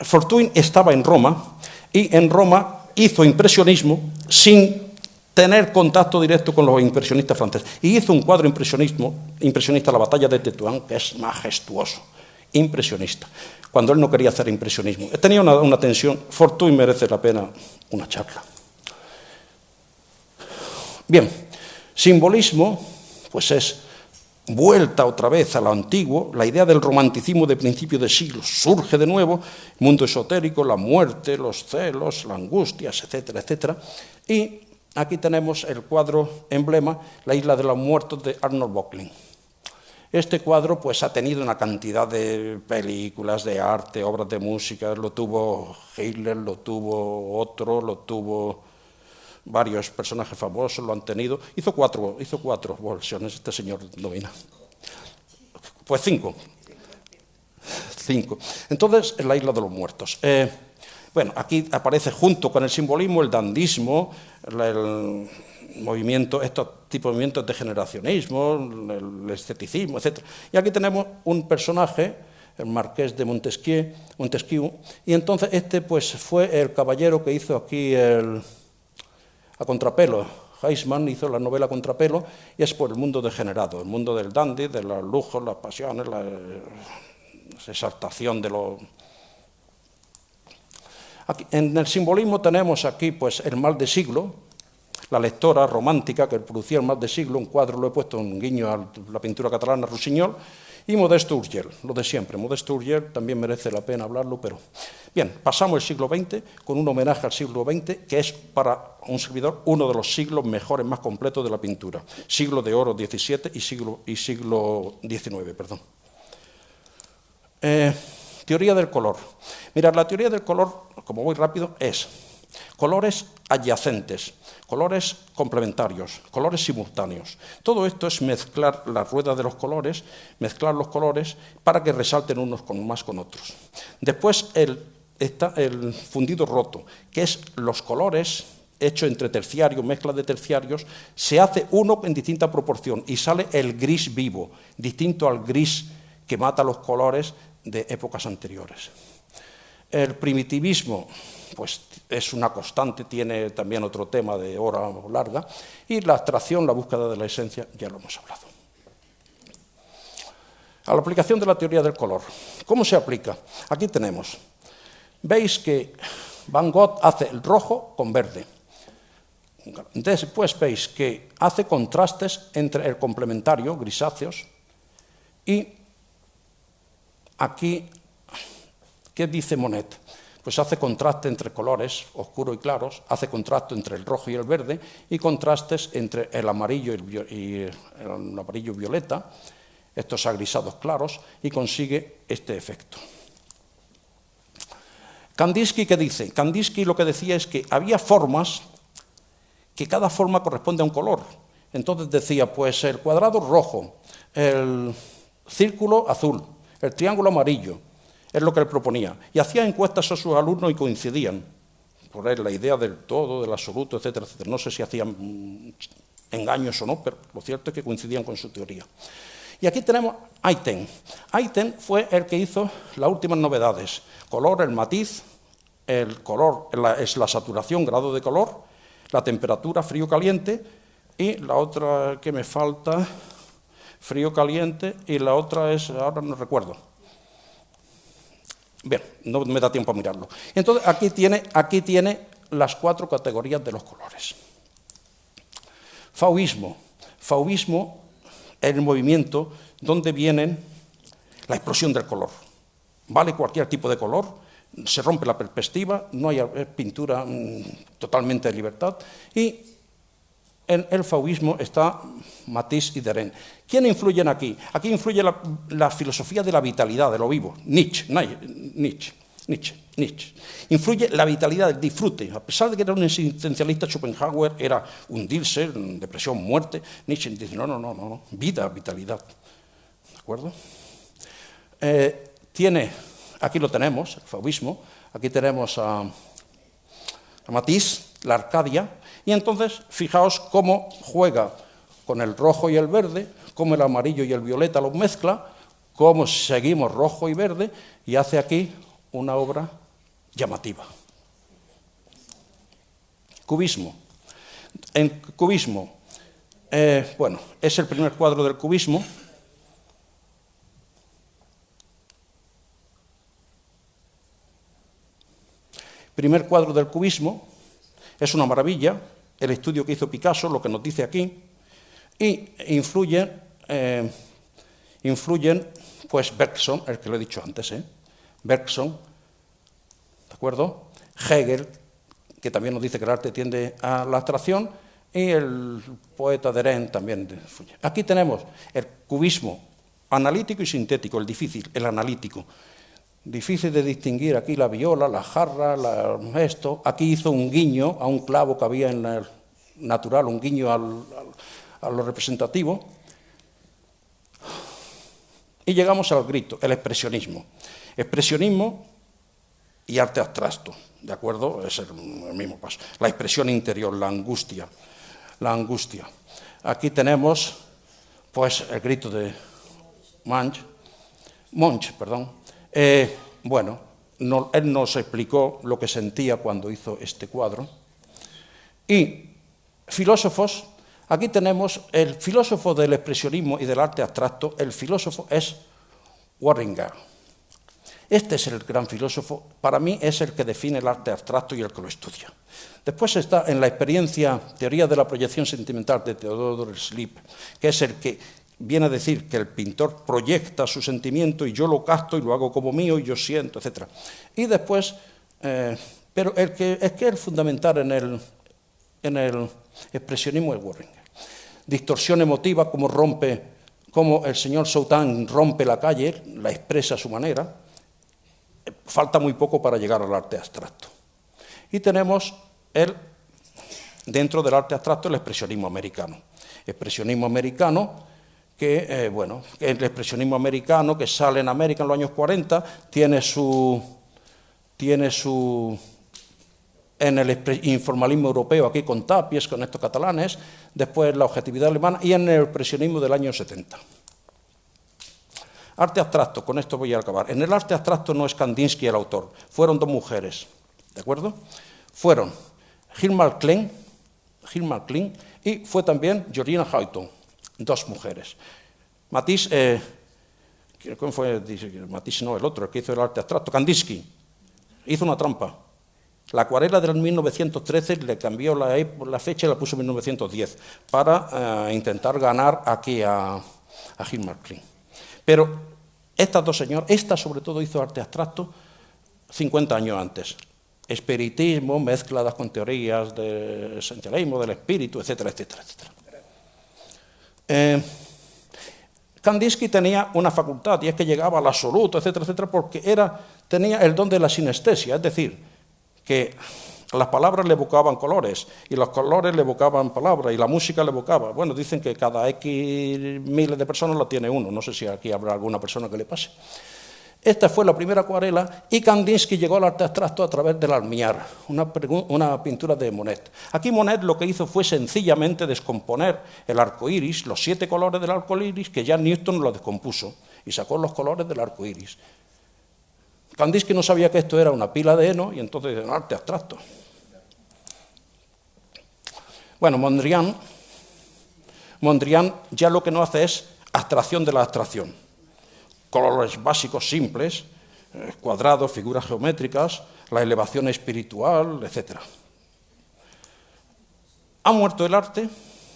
Fortuyn estaba en Roma y en Roma hizo impresionismo sin tener contacto directo con los impresionistas franceses. Y hizo un cuadro impresionista, La batalla de Tetuán, que es majestuoso, impresionista, cuando él no quería hacer impresionismo. Tenía una tensión. Fortuyn merece la pena una charla. Bien, simbolismo, pues es vuelta otra vez a lo antiguo, la idea del romanticismo de principio de siglo surge de nuevo, mundo esotérico, la muerte, los celos, las angustias, etcétera, etcétera. Y aquí tenemos el cuadro emblema, La isla de los muertos, de Arnold Böcklin. Este cuadro pues ha tenido una cantidad de películas, de arte, obras de música, lo tuvo Hitler, lo tuvo otro, lo tuvo varios personajes famosos, lo han tenido. Hizo cuatro versiones este señor Domina. Pues 5. Entonces, en La isla de los muertos. Bueno, aquí aparece junto con el simbolismo el dandismo, el movimiento, estos tipos de movimientos de generacionismo, el esteticismo, etc. Y aquí tenemos un personaje, el marqués de Montesquieu, y entonces este pues fue el caballero que hizo aquí a contrapelo. Heisman hizo la novela Contrapelo y es por el mundo degenerado, el mundo del dandy, de los lujos, las pasiones, la exaltación de los... Aquí, en el simbolismo tenemos aquí pues el mal de siglo, la lectora romántica que producía el mal de siglo, un cuadro, lo he puesto un guiño a la pintura catalana Rossinyol, Y Modesto Urgell, lo de siempre. Modesto Urgell también merece la pena hablarlo, pero... Bien, pasamos el siglo XX con un homenaje al siglo XX, que es para un servidor uno de los siglos mejores, más completos de la pintura. Siglo de oro XVII y siglo XIX, perdón. Teoría del color. Mirad, la teoría del color, como voy rápido, es colores adyacentes, colores complementarios, colores simultáneos. Todo esto es mezclar la rueda de los colores, mezclar los colores para que resalten unos más con otros. Después está el fundido roto, que es los colores hecho entre terciarios, mezcla de terciarios, se hace uno en distinta proporción y sale el gris vivo, distinto al gris que mata los colores de épocas anteriores. El primitivismo, pues es una constante, tiene también otro tema de hora larga, y la abstracción, la búsqueda de la esencia, ya lo hemos hablado. A la aplicación de la teoría del color. ¿Cómo se aplica? Aquí tenemos. Veis que Van Gogh hace el rojo con verde. Después veis que hace contrastes entre el complementario, grisáceos, y aquí, ¿qué dice Monet? Pues hace contraste entre colores oscuros y claros, hace contraste entre el rojo y el verde y contrastes entre el amarillo y el amarillo violeta, estos agrisados claros, y consigue este efecto. Kandinsky, ¿qué dice? Kandinsky lo que decía es que había formas, que cada forma corresponde a un color. Entonces decía, pues el cuadrado rojo, el círculo azul, el triángulo amarillo, es lo que él proponía. Y hacía encuestas a sus alumnos y coincidían. Por él, la idea del todo, del absoluto, etcétera, etcétera. No sé si hacían engaños o no, pero lo cierto es que coincidían con su teoría. Y aquí tenemos Ayten. Ayten fue el que hizo las últimas novedades. Color, el matiz, el color es la saturación, grado de color, la temperatura, frío, caliente, y la otra que me falta, frío, caliente, y la otra es, ahora no recuerdo. Bien, no me da tiempo a mirarlo. Entonces, aquí tiene las 4 categorías de los colores. Fauvismo. Fauvismo es el movimiento donde viene la explosión del color. Vale cualquier tipo de color, se rompe la perspectiva, no hay pintura totalmente de libertad, y en el fauvismo está Matisse y Derain. ¿Quién influyen aquí? Aquí influye la filosofía de la vitalidad, de lo vivo. Nietzsche. Influye la vitalidad, el disfrute. A pesar de que era un existencialista, Schopenhauer era hundirse, depresión, muerte. Nietzsche dice, no, vida, vitalidad. ¿De acuerdo? Aquí lo tenemos, el fauvismo. Aquí tenemos a Matisse, la Arcadia. Y entonces, fijaos cómo juega con el rojo y el verde, cómo el amarillo y el violeta los mezcla, cómo seguimos rojo y verde, y hace aquí una obra llamativa. Cubismo. En cubismo, bueno, es el primer cuadro del cubismo. Primer cuadro del cubismo, es una maravilla, el estudio que hizo Picasso, lo que nos dice aquí, y influyen pues Bergson, el que lo he dicho antes, Bergson, ¿de acuerdo? Hegel, que también nos dice que el arte tiende a la abstracción, y el poeta Derain también influye. Aquí tenemos el cubismo analítico y sintético, el difícil, el analítico. Difícil de distinguir aquí la viola, la jarra, esto. Aquí hizo un guiño a un clavo que había en el natural, un guiño a lo representativo. Y llegamos al grito, el expresionismo. Expresionismo y arte abstracto, ¿de acuerdo? Es el mismo paso. La expresión interior, la angustia. Aquí tenemos, pues, el grito de Munch, perdón. Bueno, él nos explicó lo que sentía cuando hizo este cuadro. Y filósofos, aquí tenemos el filósofo del expresionismo y del arte abstracto, el filósofo es Warringa. Este es el gran filósofo, para mí es el que define el arte abstracto y el que lo estudia. Después está en la experiencia, teoría de la proyección sentimental de Theodor Sleep, que es el que viene a decir que el pintor proyecta su sentimiento y yo lo capto y lo hago como mío y yo siento, etc. Y después, pero es que el fundamental en el expresionismo es Warren. Distorsión emotiva, como el señor Soutin rompe la calle, la expresa a su manera. Falta muy poco para llegar al arte abstracto. Y tenemos dentro del arte abstracto el expresionismo americano. Expresionismo americano que, el expresionismo americano que sale en América en los años 40, tiene su en el informalismo europeo, aquí con Tapies, con estos catalanes, después la objetividad alemana y en el expresionismo del año 70. Arte abstracto, con esto voy a acabar. En el arte abstracto no es Kandinsky el autor, fueron dos mujeres, ¿de acuerdo? Fueron Hilma Klein y fue también Georgina Houghton, dos mujeres. Matisse, ¿cómo fue? Matisse no, el otro, el que hizo el arte abstracto, Kandinsky, hizo una trampa. La acuarela del 1913 le cambió la fecha y la puso en 1910 para intentar ganar aquí a Hilma Klein. Pero estas dos señoras, esta sobre todo hizo arte abstracto 50 años antes. Espiritismo mezcladas con teorías del esencialismo, del espíritu, etcétera, etcétera, etcétera. Kandinsky tenía una facultad y es que llegaba al absoluto, etcétera, etcétera, porque tenía el don de la sinestesia, es decir, que las palabras le evocaban colores y los colores le evocaban palabras y la música le evocaba. Bueno, dicen que cada X miles de personas la tiene uno, no sé si aquí habrá alguna persona que le pase. Esta fue la primera acuarela y Kandinsky llegó al arte abstracto a través del almiar, una pintura de Monet. Aquí Monet lo que hizo fue sencillamente descomponer el arco iris, los 7 colores del arco iris, que ya Newton lo descompuso y sacó los colores del arco iris. Kandinsky no sabía que esto era una pila de heno y entonces era arte abstracto. Bueno, Mondrian ya lo que no hace es abstracción de la abstracción. Colores básicos simples, cuadrados, figuras geométricas, la elevación espiritual, etc. ¿Ha muerto el arte?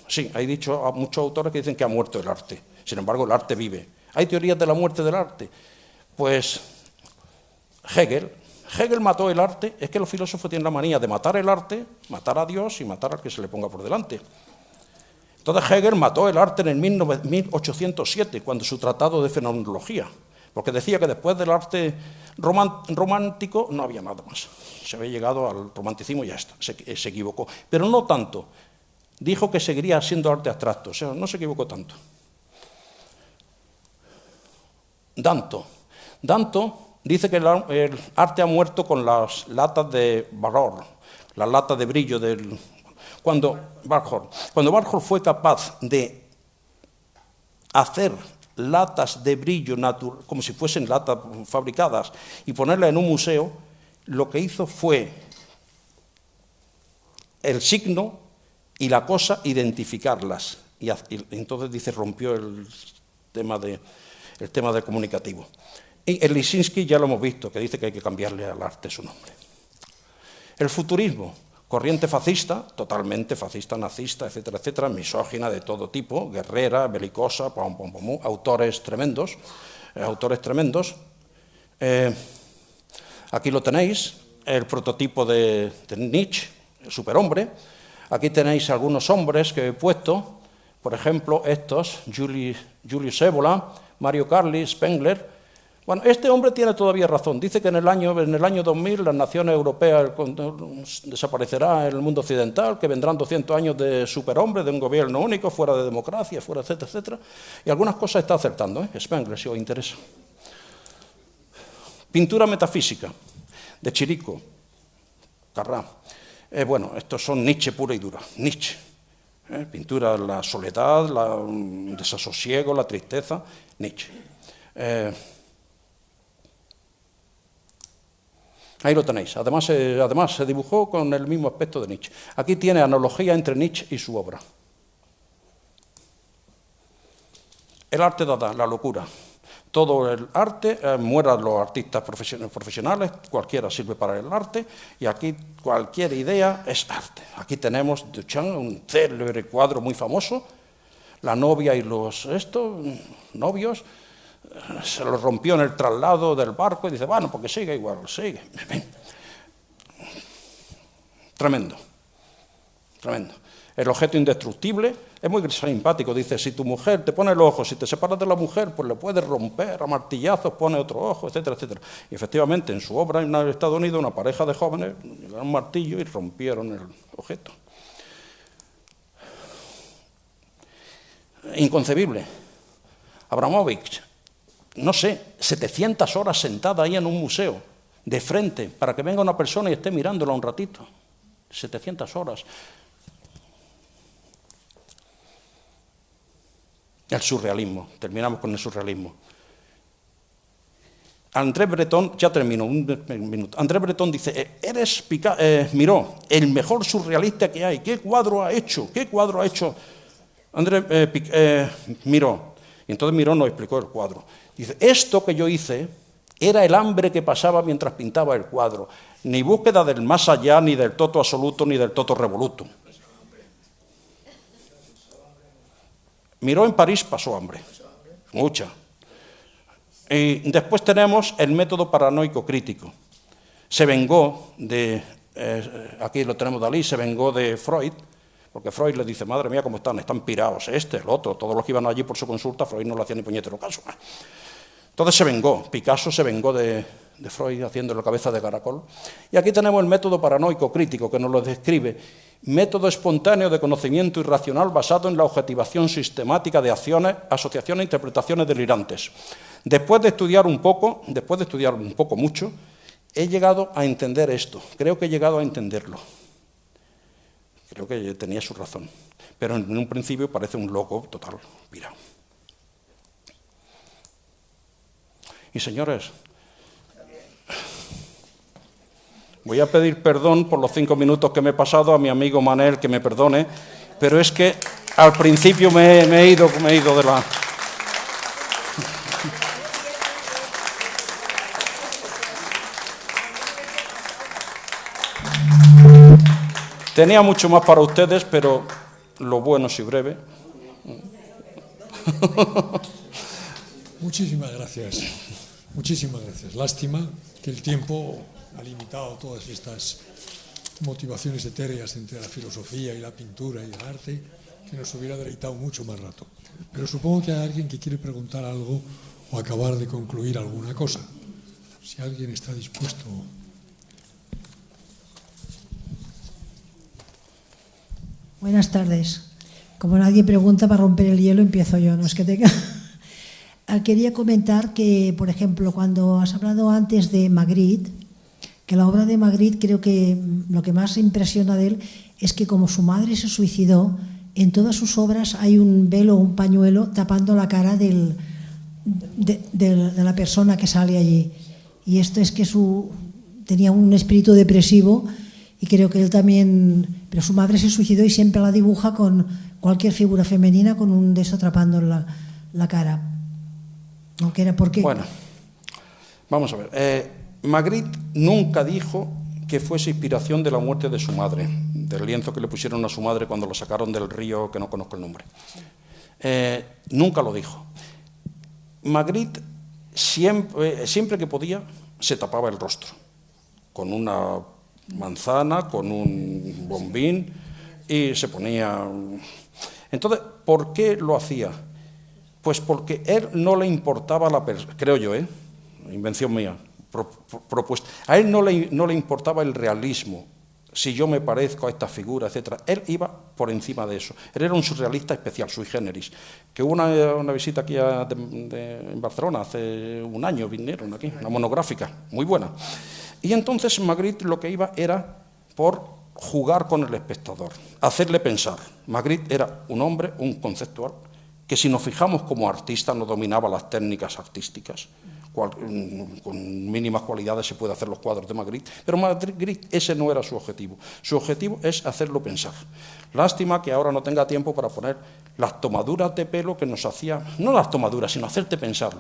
Sí, hay dicho a muchos autores que dicen que ha muerto el arte. Sin embargo, el arte vive. ¿Hay teorías de la muerte del arte? Pues Hegel mató el arte. Es que los filósofos tienen la manía de matar el arte, matar a Dios y matar al que se le ponga por delante. Entonces Hegel mató el arte en el 1807, cuando su tratado de fenomenología, porque decía que después del arte romántico no había nada más. Se había llegado al romanticismo y ya está, se equivocó. Pero no tanto. Dijo que seguiría siendo arte abstracto, o sea, no se equivocó tanto. Danto dice que el arte ha muerto con las latas de Warhol, las latas de brillo Cuando Warhol fue capaz de hacer latas de brillo como si fuesen latas fabricadas y ponerlas en un museo, lo que hizo fue el signo y la cosa identificarlas. Y entonces dice rompió el tema del comunicativo. Y el Lisinski ya lo hemos visto, que dice que hay que cambiarle al arte su nombre. El futurismo, corriente fascista, totalmente fascista, nazista, etcétera, etcétera, misógina de todo tipo, guerrera, belicosa, autores tremendos. Aquí lo tenéis, el prototipo de Nietzsche, el superhombre. Aquí tenéis algunos hombres que he puesto, por ejemplo, estos, Julius Evola, Mario Carli, Spengler. Bueno, este hombre tiene todavía razón. Dice que en el año 2000 las naciones europeas desaparecerá en el mundo occidental, que vendrán 200 años de superhombre, de un gobierno único, fuera de democracia, fuera, etcétera, etcétera. Y algunas cosas está acertando, Spengler, si os interesa. Pintura metafísica, de Chirico, Carrá. Bueno, estos son Nietzsche pura y dura. Nietzsche. Pintura, la soledad, el desasosiego, la tristeza. Nietzsche. Ahí lo tenéis. Además se dibujó con el mismo aspecto de Nietzsche. Aquí tiene analogía entre Nietzsche y su obra. El arte dada, la locura. Todo el arte, mueran los artistas profesionales, cualquiera sirve para el arte, y aquí cualquier idea es arte. Aquí tenemos Duchamp, un célebre cuadro muy famoso, la novia y los novios, se los rompió en el traslado del barco y dice, bueno, porque sigue igual, sigue. Tremendo, tremendo. El objeto indestructible es muy simpático, dice, si tu mujer te pone el ojo, si te separas de la mujer, pues le puedes romper a martillazos, pone otro ojo, etcétera, etcétera. Y efectivamente, en su obra en Estados Unidos, una pareja de jóvenes llevaron un martillo y rompieron el objeto. Inconcebible. Abramovich, no sé, 700 horas sentada ahí en un museo, de frente, para que venga una persona y esté mirándola un ratito. 700 horas. El surrealismo, terminamos con el surrealismo. André Breton, ya termino, un minuto. André Breton dice, eres Miró, el mejor surrealista que hay. ¿Qué cuadro ha hecho? ¿Qué cuadro ha hecho André Miró? Y entonces Miró nos explicó el cuadro. Dice, esto que yo hice era el hambre que pasaba mientras pintaba el cuadro. Ni búsqueda del más allá, ni del toto absoluto, ni del toto revolutum. Miró en París, pasó hambre, mucha. Y después tenemos el método paranoico crítico. Se vengó de, aquí lo tenemos Dalí, se vengó de Freud, porque Freud le dice, madre mía, ¿cómo están? Están pirados, el otro, todos los que iban allí por su consulta, Freud no le hacía ni puñetero caso. Entonces se vengó, Picasso se vengó de Freud haciendo la cabeza de caracol. Y aquí tenemos el método paranoico crítico, que nos lo describe. Método espontáneo de conocimiento irracional basado en la objetivación sistemática de acciones, asociaciones e interpretaciones delirantes. Después de estudiar un poco mucho, he llegado a entender esto. Creo que he llegado a entenderlo. Creo que tenía su razón. Pero en un principio parece un loco total, pirado. Y señores, voy a pedir perdón por los 5 minutos que me he pasado, a mi amigo Manel que me perdone, pero es que al principio me he ido de la... Tenía mucho más para ustedes, pero lo bueno es y breve. Muchísimas gracias. Muchísimas gracias. Lástima que el tiempo ha limitado todas estas motivaciones etéreas entre la filosofía y la pintura y el arte, que nos hubiera deleitado mucho más rato. Pero supongo que hay alguien que quiere preguntar algo o acabar de concluir alguna cosa. Si alguien está dispuesto. Buenas tardes. Como nadie pregunta, para romper el hielo empiezo yo, no es que tenga... Quería comentar que, por ejemplo, cuando has hablado antes de Magritte, que la obra de Magritte, creo que lo que más impresiona de él es que como su madre se suicidó, en todas sus obras hay un velo, un pañuelo tapando la cara de la persona que sale allí. Y esto es que tenía un espíritu depresivo y creo que él también... Pero su madre se suicidó y siempre la dibuja con cualquier figura femenina con un de eso atrapando la cara. Aunque era porque... Bueno, vamos a ver. Magritte nunca dijo que fuese inspiración de la muerte de su madre, del lienzo que le pusieron a su madre cuando lo sacaron del río, que no conozco el nombre. Nunca lo dijo. Magritte siempre que podía se tapaba el rostro con una manzana, con un bombín y se ponía... Entonces, ¿por qué lo hacía? Pues porque a él no le importaba creo yo, invención mía, propuesta. A él no le importaba el realismo, si yo me parezco a esta figura, etc. Él iba por encima de eso. Él era un surrealista especial, sui generis. Que hubo una visita aquí en Barcelona, hace un año vinieron aquí, una monográfica, muy buena. Y entonces Magritte lo que iba era por jugar con el espectador, hacerle pensar. Magritte era un hombre, un conceptual, que si nos fijamos como artista no dominaba las técnicas artísticas, con mínimas cualidades se puede hacer los cuadros de Magritte, pero Magritte ese no era su objetivo. Su objetivo es hacerlo pensar. Lástima que ahora no tenga tiempo para poner las tomaduras de pelo que nos hacía, no las tomaduras, sino hacerte pensar,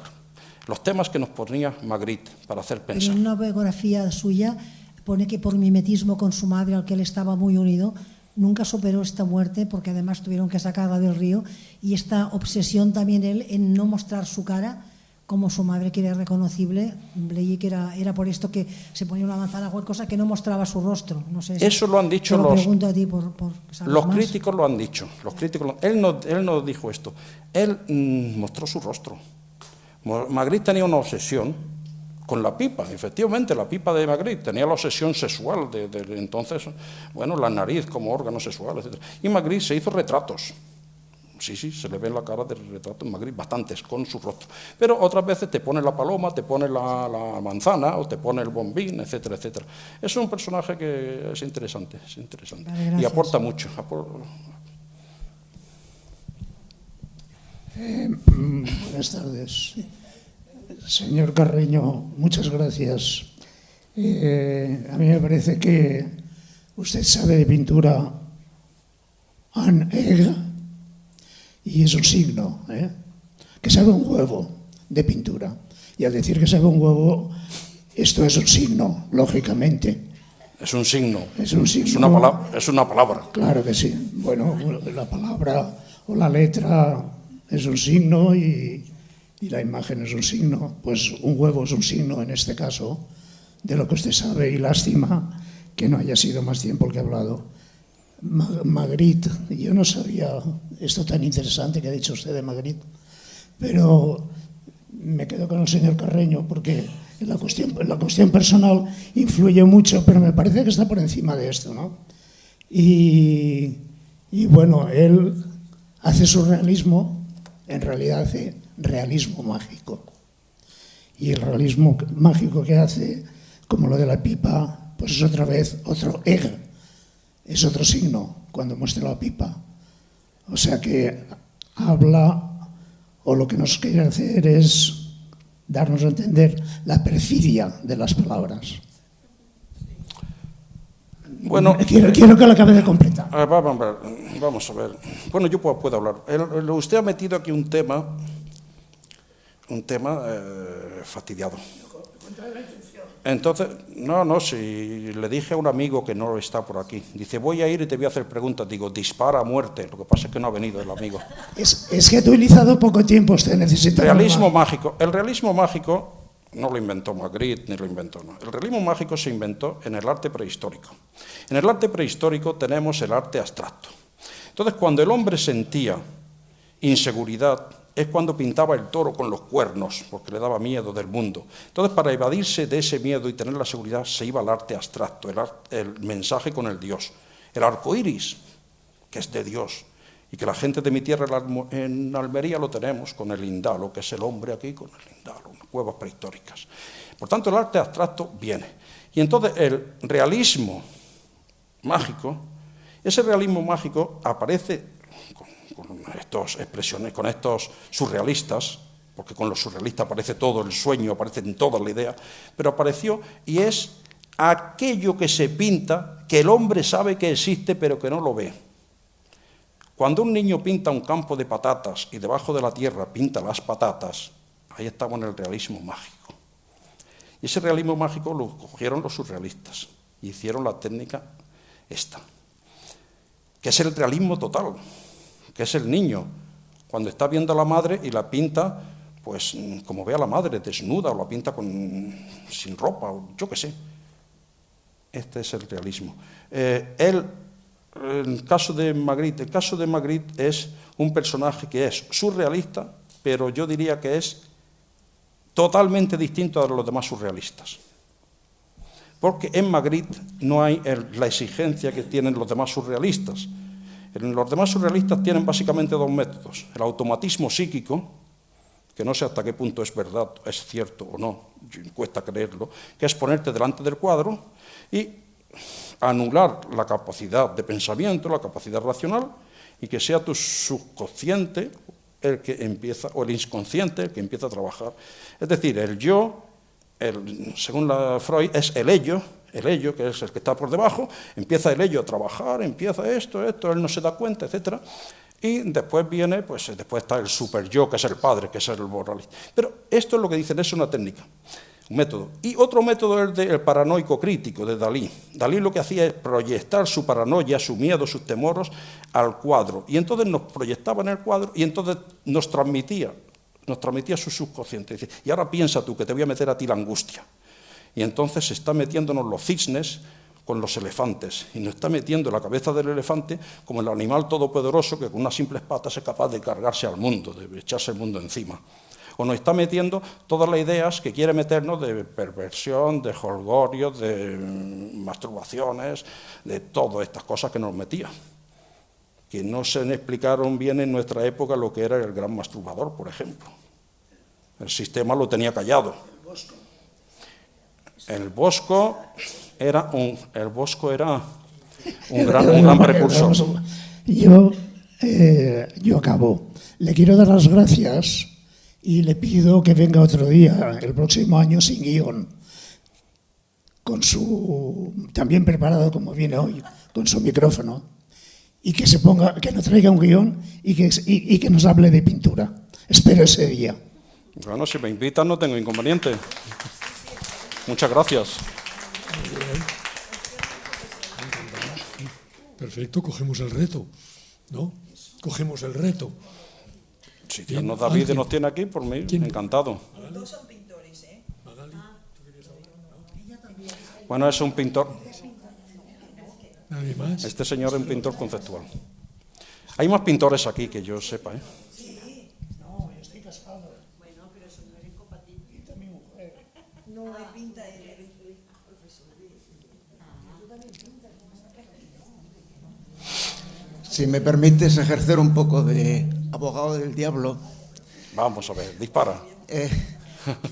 los temas que nos ponía Magritte para hacer pensar. En una biografía suya pone que por mimetismo con su madre, al que él estaba muy unido, nunca superó esta muerte porque además tuvieron que sacarla del río, y esta obsesión también él en no mostrar su cara, como su madre, que era irreconocible. Leí que era por esto que se ponía una manzana o cualquier cosa, que no mostraba su rostro. No sé si eso lo han dicho te lo pregunto a ti por saber los más. críticos lo han dicho. Él no dijo esto. Él mostró su rostro. Magritte tenía una obsesión con la pipa. Efectivamente, la pipa de Magritte tenía la obsesión sexual de entonces, bueno, la nariz como órgano sexual, etc. Y Magritte se hizo retratos. Sí, se le ve en la cara del retrato en Magritte, bastantes, con su rostro. Pero otras veces te pone la paloma, te pone la manzana, o te pone el bombín, etcétera, etcétera. Es un personaje que es interesante. Vale, y aporta mucho. Buenas tardes. Señor Carreño, muchas gracias. A mí me parece que usted sabe de pintura an egg, y es un signo, que sabe un huevo de pintura. Y al decir que sabe un huevo, esto es un signo, lógicamente. Es un signo. Es un signo. Es una palabra. Claro que sí. Bueno, la palabra o la letra es un signo y la imagen es un signo. Pues un huevo es un signo, en este caso, de lo que usted sabe, y lástima que no haya sido más tiempo el que ha hablado. Magritte, yo no sabía esto tan interesante que ha dicho usted de Magritte, pero me quedo con el señor Carreño porque en la cuestión personal influye mucho, pero me parece que está por encima de esto, ¿no? Y bueno, él hace surrealismo, en realidad hace realismo mágico. Y el realismo mágico que hace, como lo de la pipa, pues es otra vez otro egg. Es otro signo cuando muestra la pipa. O sea que habla, o lo que nos quiere hacer es darnos a entender la perfidia de las palabras. Bueno, quiero que lo acabe de completar. Vamos a ver. Bueno, yo puedo hablar. Usted ha metido aquí un tema fastidiado. Entonces, si le dije a un amigo que no está por aquí, dice, voy a ir y te voy a hacer preguntas, digo, dispara a muerte, lo que pasa es que no ha venido el amigo. Es que ha utilizado poco tiempo, usted necesita... Realismo mágico. El realismo mágico no lo inventó Magritte, ni lo inventó, no. El realismo mágico se inventó en el arte prehistórico. En el arte prehistórico tenemos el arte abstracto. Entonces, cuando el hombre sentía inseguridad, es cuando pintaba el toro con los cuernos, porque le daba miedo del mundo. Entonces, para evadirse de ese miedo y tener la seguridad, se iba al arte abstracto, el mensaje con el Dios. El arco iris, que es de Dios, y que la gente de mi tierra en Almería lo tenemos con el indalo, que es el hombre aquí con el indalo, unas cuevas prehistóricas. Por tanto, el arte abstracto viene. Y entonces el realismo mágico, ese realismo mágico aparece con estas expresiones, con estos surrealistas, porque con los surrealistas aparece todo, el sueño aparece en toda la idea, pero apareció y es aquello que se pinta, que el hombre sabe que existe pero que no lo ve. Cuando un niño pinta un campo de patatas y debajo de la tierra pinta las patatas, ahí estamos en el realismo mágico. Y ese realismo mágico lo cogieron los surrealistas y hicieron la técnica esta, que es el realismo total, que es el niño, cuando está viendo a la madre y la pinta, pues como ve a la madre desnuda, o la pinta sin ropa, o yo qué sé. Este es el realismo. El caso de Magritte es un personaje que es surrealista, pero yo diría que es totalmente distinto a los demás surrealistas. Porque en Magritte no hay la exigencia que tienen los demás surrealistas. Los demás surrealistas tienen básicamente dos métodos. El automatismo psíquico, que no sé hasta qué punto es verdad, es cierto o no, cuesta creerlo, que es ponerte delante del cuadro y anular la capacidad de pensamiento, la capacidad racional, y que sea tu subconsciente el que empieza, o el inconsciente el que empieza a trabajar. Es decir, el yo, según Freud, es el ello, que es el que está por debajo, empieza el ello a trabajar, empieza esto, él no se da cuenta, etc. Y después viene, después está el super yo, que es el padre, que es el moralista. Pero esto es lo que dicen, es una técnica. Un método. Y otro método es el paranoico crítico de Dalí. Dalí lo que hacía es proyectar su paranoia, su miedo, sus temores al cuadro. Y entonces nos proyectaba en el cuadro y entonces nos transmitía su subconsciente. Dice, y ahora piensa tú que te voy a meter a ti la angustia. Y entonces se está metiéndonos los cisnes con los elefantes. Y nos está metiendo la cabeza del elefante como el animal todopoderoso que con unas simples patas es capaz de cargarse al mundo, de echarse el mundo encima. O nos está metiendo todas las ideas que quiere meternos de perversión, de jolgorio, de masturbaciones, de todas estas cosas que nos metía. Que no se explicaron bien en nuestra época lo que era el gran masturbador, por ejemplo. El sistema lo tenía callado. El Bosco era un gran precursor. Yo acabo. Le quiero dar las gracias y le pido que venga otro día, el próximo año, sin guión, también preparado como viene hoy, con su micrófono, y que nos traiga un guión y que nos hable de pintura. Espero ese día. Bueno, si me invitan no tengo inconveniente. Muchas gracias. Perfecto, cogemos el reto, ¿no? Cogemos el reto. Si Dios nos da vida y nos tiene aquí, por mí, encantado. Los dos son pintores, ¿eh? Bueno, es un pintor. ¿Nadie más? Este señor es un pintor conceptual. Hay más pintores aquí que yo sepa, ¿eh? No, yo estoy casado. Bueno, pero eso no es incompatible. Y mi mujer. No, hay pinta él. Si me permites ejercer un poco de abogado del diablo. Vamos a ver, dispara.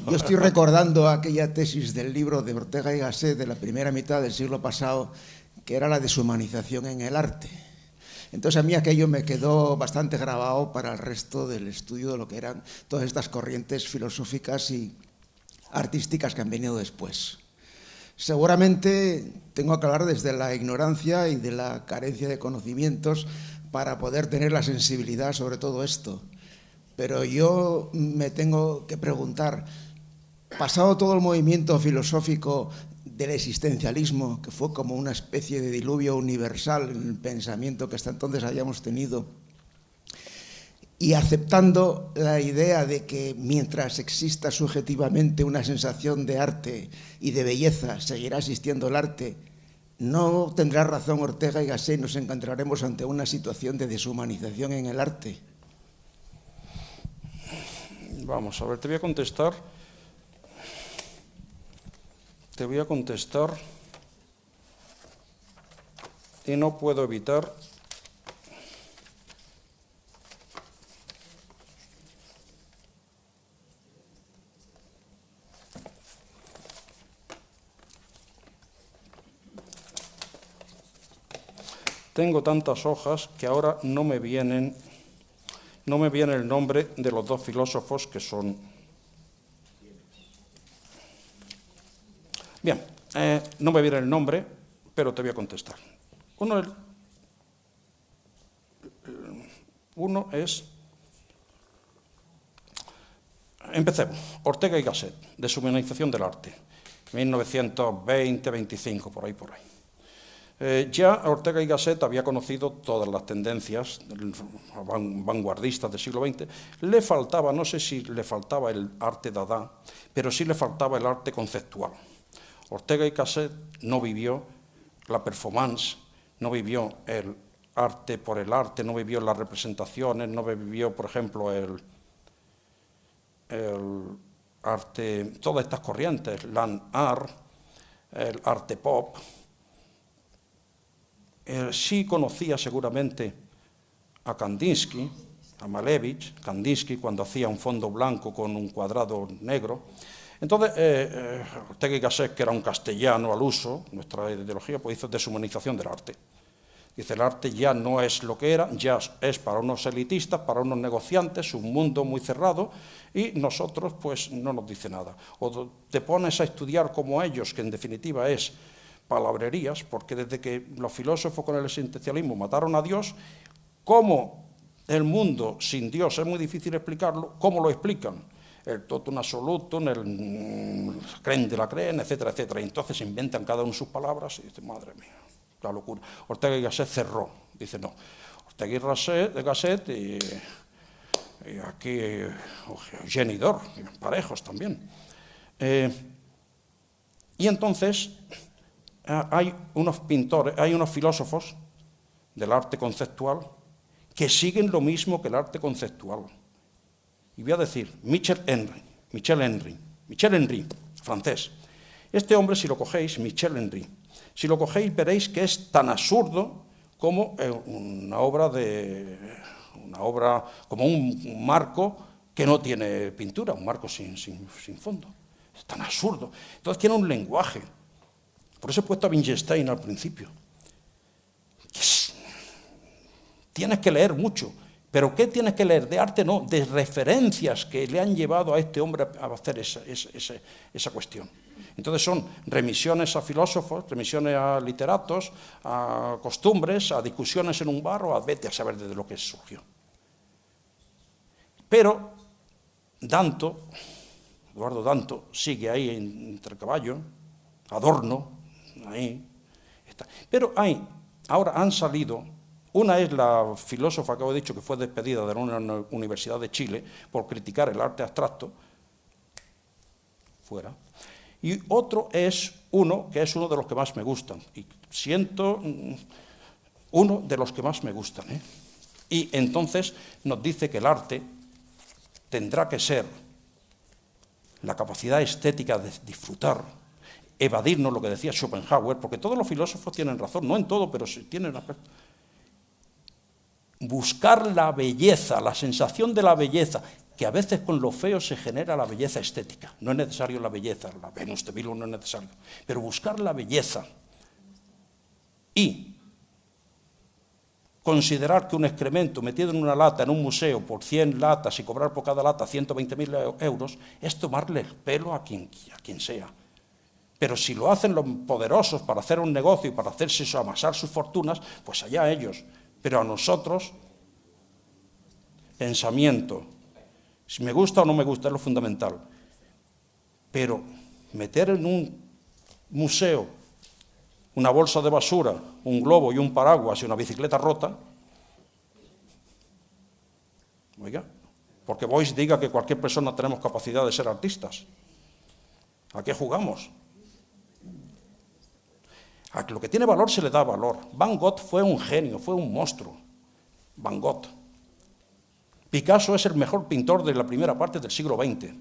Yo estoy recordando aquella tesis del libro de Ortega y Gasset de la primera mitad del siglo pasado, que era la deshumanización en el arte. Entonces a mí aquello me quedó bastante grabado para el resto del estudio de lo que eran todas estas corrientes filosóficas y artísticas que han venido después. Seguramente tengo que hablar desde la ignorancia y de la carencia de conocimientos para poder tener la sensibilidad sobre todo esto. Pero yo me tengo que preguntar, pasado todo el movimiento filosófico del existencialismo, que fue como una especie de diluvio universal en el pensamiento que hasta entonces hayamos tenido, y aceptando la idea de que mientras exista subjetivamente una sensación de arte y de belleza, seguirá existiendo el arte, no tendrá razón Ortega y Gasset, nos encontraremos ante una situación de deshumanización en el arte. Vamos a ver, te voy a contestar. Y no puedo evitar tengo tantas hojas que ahora no me viene el nombre de los dos filósofos que son. Bien, no me viene el nombre, pero te voy a contestar. Uno es, empecemos, Ortega y Gasset, deshumanización del arte, 1920-25, por ahí. Ya Ortega y Gasset había conocido todas las tendencias vanguardistas del siglo XX. Le faltaba, no sé si le faltaba el arte dada, pero sí le faltaba el arte conceptual. Ortega y Gasset no vivió la performance, no vivió el arte por el arte, no vivió las representaciones, no vivió, por ejemplo, el arte, todas estas corrientes, land art, el arte pop. Sí conocía seguramente a Kandinsky, a Malevich, Kandinsky cuando hacía un fondo blanco con un cuadrado negro. Entonces, Ortega y Gasset, que era un castellano al uso, nuestra ideología, pues hizo deshumanización del arte. Dice, el arte ya no es lo que era, ya es para unos elitistas, para unos negociantes, un mundo muy cerrado, y nosotros pues no nos dice nada. O te pones a estudiar como ellos, que en definitiva es palabrerías, porque desde que los filósofos con el existencialismo mataron a Dios, ¿cómo el mundo sin Dios es muy difícil explicarlo? ¿Cómo lo explican? el totum absolutum, el creen de la creen, etcétera, etcétera. Y entonces inventan cada uno sus palabras y dicen, madre mía, la locura. Ortega y Gasset cerró, dice no. Ortega y Gasset y aquí Jenny Dor, parejos también. Y entonces hay unos pintores, hay unos filósofos del arte conceptual que siguen lo mismo que el arte conceptual. Y voy a decir, Michel Henry, francés. Este hombre, si lo cogéis, Michel Henry, si lo cogéis veréis que es tan absurdo como una obra como un marco que no tiene pintura, un marco sin fondo. Es tan absurdo. Entonces tiene un lenguaje. Por eso he puesto a Wittgenstein al principio. Tienes que leer mucho. ¿Pero qué tienes que leer? De arte no, de referencias que le han llevado a este hombre a hacer esa cuestión. Entonces son remisiones a filósofos, remisiones a literatos, a costumbres, a discusiones en un bar o a vete a saber desde lo que surgió. Pero Eduardo Danto, sigue ahí entre caballo, Adorno, ahí está. Pero ahora han salido, una es la filósofa que os he dicho que fue despedida de una universidad de Chile por criticar el arte abstracto, fuera, y otro es uno que es uno de los que más me gustan, y siento uno de los que más me gustan, ¿eh? Y entonces nos dice que el arte tendrá que ser la capacidad estética de disfrutar, evadirnos lo que decía Schopenhauer, porque todos los filósofos tienen razón, no en todo, pero sí tienen aspecto. Buscar la belleza, la sensación de la belleza, que a veces con lo feo se genera la belleza estética. No es necesario la belleza, la Venus de Milo no es necesario, pero buscar la belleza y considerar que un excremento metido en una lata en un museo por 100 latas y cobrar por cada lata 120.000 euros es tomarle el pelo a quien sea. Pero si lo hacen los poderosos para hacer un negocio y para hacerse eso, amasar sus fortunas, pues allá ellos. Pero a nosotros, pensamiento, si me gusta o no me gusta es lo fundamental. Pero meter en un museo una bolsa de basura, un globo y un paraguas y una bicicleta rota, oiga, porque Boyce diga que cualquier persona tenemos capacidad de ser artistas. ¿A qué jugamos? A que lo que tiene valor se le da valor. Van Gogh fue un genio, fue un monstruo. Van Gogh. Picasso es el mejor pintor de la primera parte del siglo XX.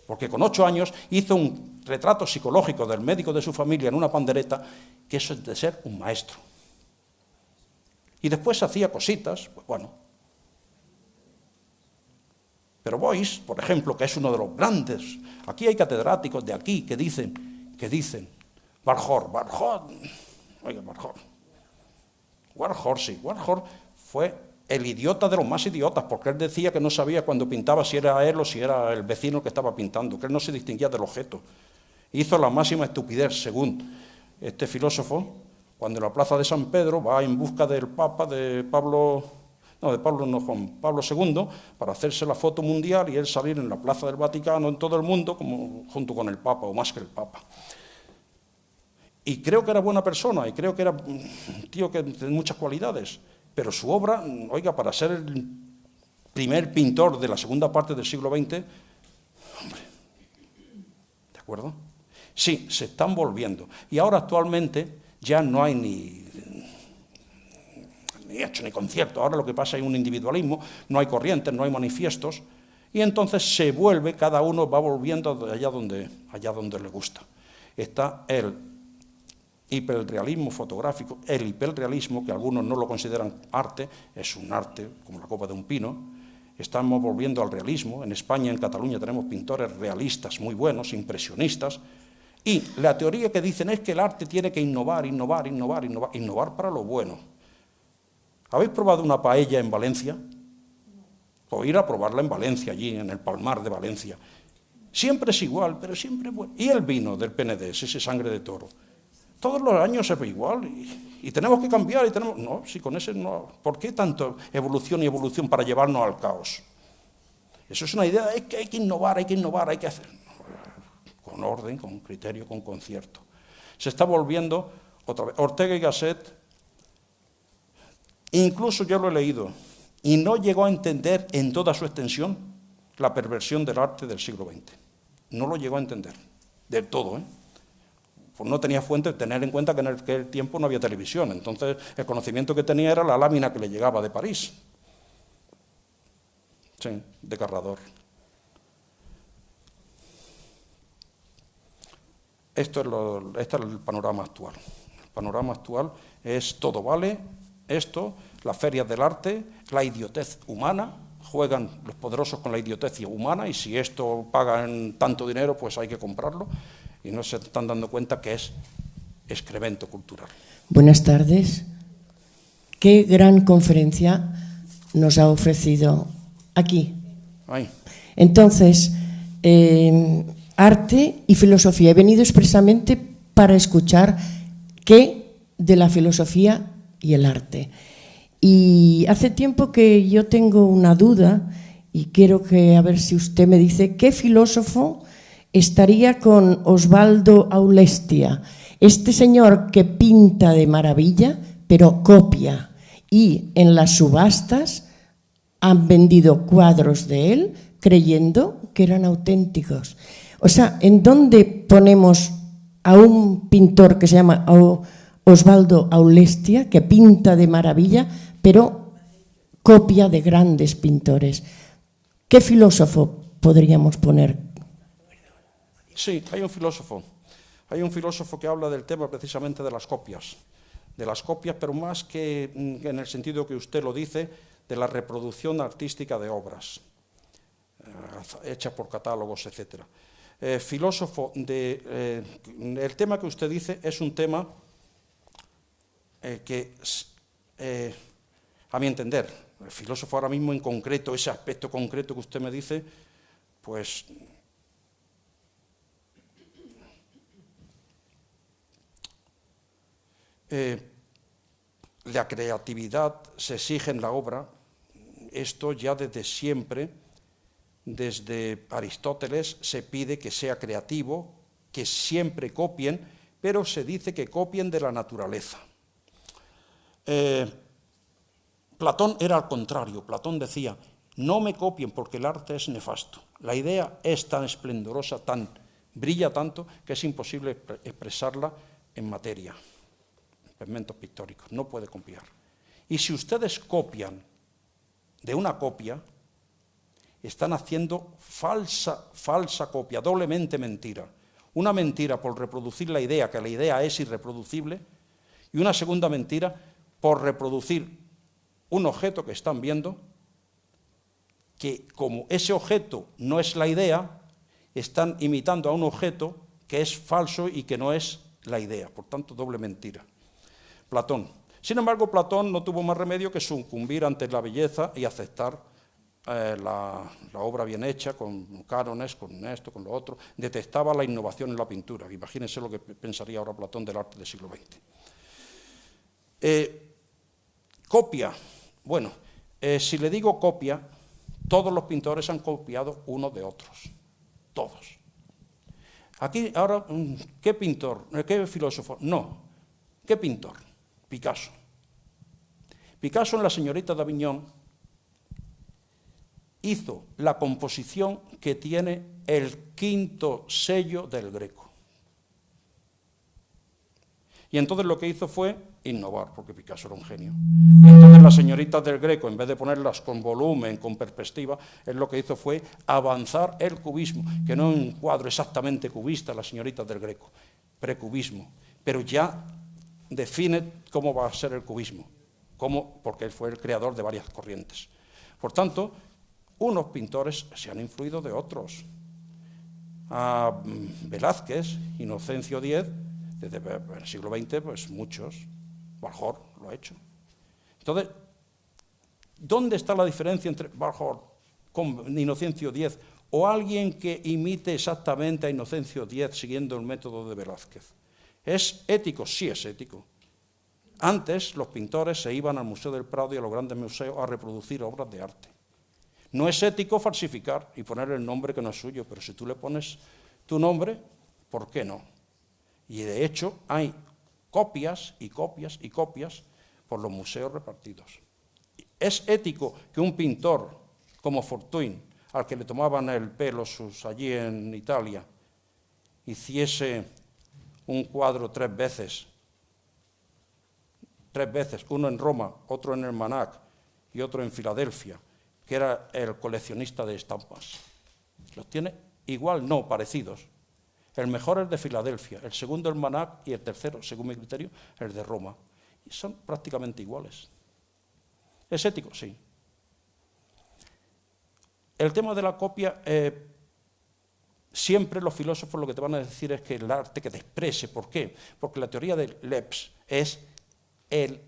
Porque con 8 años hizo un retrato psicológico del médico de su familia en una pandereta, que eso es de ser un maestro. Y después hacía cositas, pues bueno. Pero Boyce, por ejemplo, que es uno de los grandes, aquí hay catedráticos de aquí que dicen, Warhol, oiga, Warhol fue el idiota de los más idiotas, porque él decía que no sabía cuando pintaba si era él o si era el vecino que estaba pintando, que él no se distinguía del objeto. Hizo la máxima estupidez, según este filósofo, cuando en la plaza de San Pedro va en busca del Papa, Juan Pablo II, para hacerse la foto mundial y él salir en la plaza del Vaticano, en todo el mundo, como junto con el Papa, o más que el Papa. Y creo que era buena persona, y creo que era un tío que tenía muchas cualidades, pero su obra, oiga, para ser el primer pintor de la segunda parte del siglo XX, hombre, ¿de acuerdo? Sí, se están volviendo. Y ahora actualmente ya no hay ni hecho ni concierto. Ahora lo que pasa es un individualismo, no hay corrientes, no hay manifiestos, y entonces se vuelve, cada uno va volviendo allá donde le gusta. Está el hiperrealismo fotográfico, el hiperrealismo, que algunos no lo consideran arte, es un arte como la copa de un pino. Estamos volviendo al realismo. En España, en Cataluña, tenemos pintores realistas muy buenos, impresionistas, y la teoría que dicen es que el arte tiene que innovar para lo bueno. ¿Habéis probado una paella en Valencia? O ir a probarla en Valencia, allí en el Palmar de Valencia. Siempre es igual, pero siempre es bueno. Y el vino del Penedès, ese sangre de toro. Todos los años es igual y tenemos que cambiar. No, si con ese no. ¿Por qué tanto evolución y evolución para llevarnos al caos? Eso es una idea, es que hay que innovar, hay que hacer. Con orden, con criterio, con concierto. Se está volviendo otra vez. Ortega y Gasset, incluso yo lo he leído, y no llegó a entender en toda su extensión la perversión del arte del siglo XX. No lo llegó a entender, del todo, Pues no tenía fuente, tener en cuenta que en aquel tiempo no había televisión, entonces el conocimiento que tenía era la lámina que le llegaba de París. Sí, de Carrador. Este es el panorama actual. El panorama actual es todo vale, esto, las ferias del arte, la idiotez humana, juegan los poderosos con la idiotez humana y si esto pagan tanto dinero, pues hay que comprarlo y no se están dando cuenta que es excremento cultural. Buenas tardes. Qué gran conferencia nos ha ofrecido aquí. Ay. Entonces, arte y filosofía. He venido expresamente para escuchar qué de la filosofía y el arte. Y hace tiempo que yo tengo una duda y quiero a ver si usted me dice qué filósofo estaría con Osvaldo Aulestia, este señor que pinta de maravilla, pero copia, y en las subastas han vendido cuadros de él creyendo que eran auténticos. O sea, ¿en dónde ponemos a un pintor que se llama Osvaldo Aulestia, que pinta de maravilla, pero copia de grandes pintores? ¿Qué filósofo podríamos poner? Sí, hay un filósofo que habla del tema precisamente de las copias, pero más que en el sentido que usted lo dice, de la reproducción artística de obras, hechas por catálogos, etc. Filósofo, el tema que usted dice es un tema que, a mi entender, el filósofo ahora mismo en concreto, ese aspecto concreto que usted me dice, pues la creatividad se exige en la obra, esto ya desde siempre, desde Aristóteles se pide que sea creativo, que siempre copien, pero se dice que copien de la naturaleza. Platón era al contrario, Platón decía, no me copien porque el arte es nefasto, la idea es tan esplendorosa, brilla tanto, que es imposible expresarla en materia, en pigmentos pictóricos, no puede copiar. Y si ustedes copian de una copia, están haciendo falsa copia, doblemente mentira. Una mentira por reproducir la idea, que la idea es irreproducible, y una segunda mentira por reproducir un objeto que están viendo, que como ese objeto no es la idea, están imitando a un objeto que es falso y que no es la idea, por tanto, doble mentira. Platón. Sin embargo, Platón no tuvo más remedio que sucumbir ante la belleza y aceptar la obra bien hecha, con cánones, con esto, con lo otro. Detestaba la innovación en la pintura. Imagínense lo que pensaría ahora Platón del arte del siglo XX. Copia. Bueno, si le digo copia, todos los pintores han copiado unos de otros. Todos. Aquí, ahora, ¿qué pintor? ¿Qué filósofo? No. ¿Qué pintor? Picasso. Picasso en La señorita de Aviñón hizo la composición que tiene el 5º sello del Greco. Y entonces lo que hizo fue innovar, porque Picasso era un genio. Y entonces las señoritas del Greco, en vez de ponerlas con volumen, con perspectiva, él lo que hizo fue avanzar el cubismo, que no es un cuadro exactamente cubista, las señoritas del Greco, precubismo, pero ya define cómo va a ser el cubismo, porque él fue el creador de varias corrientes. Por tanto, unos pintores se han influido de otros. A Velázquez, Inocencio X, desde el siglo XX, pues muchos. Warhol lo ha hecho. Entonces, ¿dónde está la diferencia entre Warhol con Inocencio X o alguien que imite exactamente a Inocencio X siguiendo el método de Velázquez? ¿Es ético? Sí es ético. Antes los pintores se iban al Museo del Prado y a los grandes museos a reproducir obras de arte. No es ético falsificar y poner el nombre que no es suyo, pero si tú le pones tu nombre, ¿por qué no? Y de hecho hay copias y copias y copias por los museos repartidos. ¿Es ético que un pintor como Fortuyn, al que le tomaban el pelo allí en Italia, hiciese un cuadro 3 veces, uno en Roma, otro en el Manac y otro en Filadelfia, que era el coleccionista de estampas? Los tiene igual, no, parecidos. El mejor es el de Filadelfia, el segundo el Manac y el tercero, según mi criterio, el de Roma. Y son prácticamente iguales. ¿Es ético? Sí. El tema de la copia, siempre los filósofos lo que te van a decir es que el arte que te exprese. ¿Por qué? Porque la teoría de Leibniz es el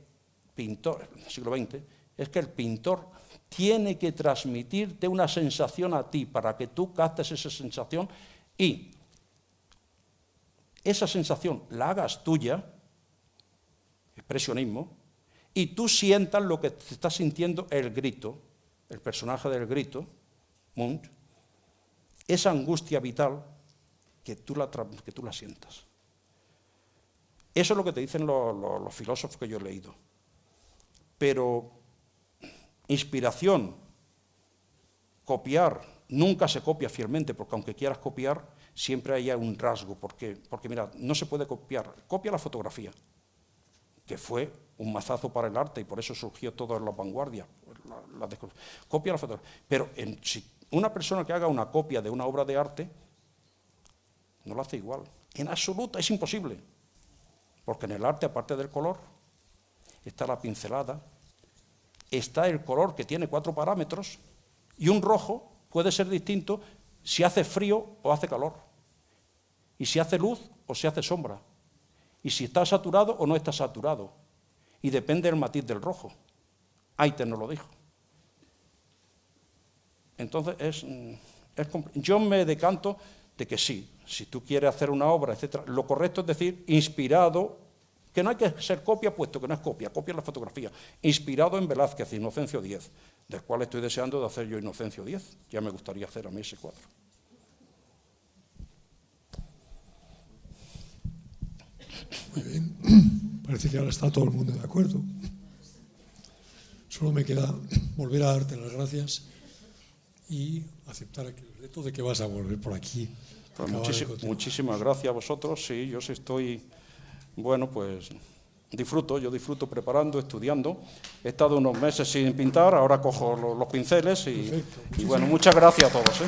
pintor, en el siglo XX, es que el pintor tiene que transmitirte una sensación a ti para que tú captes esa sensación y esa sensación la hagas tuya, expresionismo, y tú sientas lo que te está sintiendo el grito, el personaje del grito, Munch, esa angustia vital que tú la sientas. Eso es lo que te dicen los filósofos que yo he leído. Pero inspiración, copiar, nunca se copia fielmente, porque aunque quieras copiar, siempre hay un rasgo. Porque mira, no se puede copiar. Copia la fotografía, que fue un mazazo para el arte y por eso surgió todo en la vanguardia. Copia la fotografía. Pero si una persona que haga una copia de una obra de arte, no lo hace igual. En absoluto, es imposible. Porque en el arte, aparte del color, está la pincelada, está el color que tiene 4 parámetros, y un rojo puede ser distinto si hace frío o hace calor, y si hace luz o si hace sombra, y si está saturado o no está saturado, y depende del matiz del rojo. Aiter nos lo dijo. Entonces, yo me decanto de que sí, si tú quieres hacer una obra, etcétera, lo correcto es decir, inspirado, que no hay que ser copia, puesto que no es copia la fotografía, inspirado en Velázquez, Inocencio X, del cual estoy deseando de hacer yo Inocencio X, ya me gustaría hacer a mí ese cuadro. Muy bien, parece que ahora está todo el mundo de acuerdo. Solo me queda volver a darte las gracias y aceptar el reto de que vas a volver por aquí. Pues muchísimas gracias a vosotros. Sí, yo sí estoy, bueno, pues yo disfruto preparando, estudiando. He estado unos meses sin pintar, ahora cojo los pinceles y bueno, muchas gracias a todos.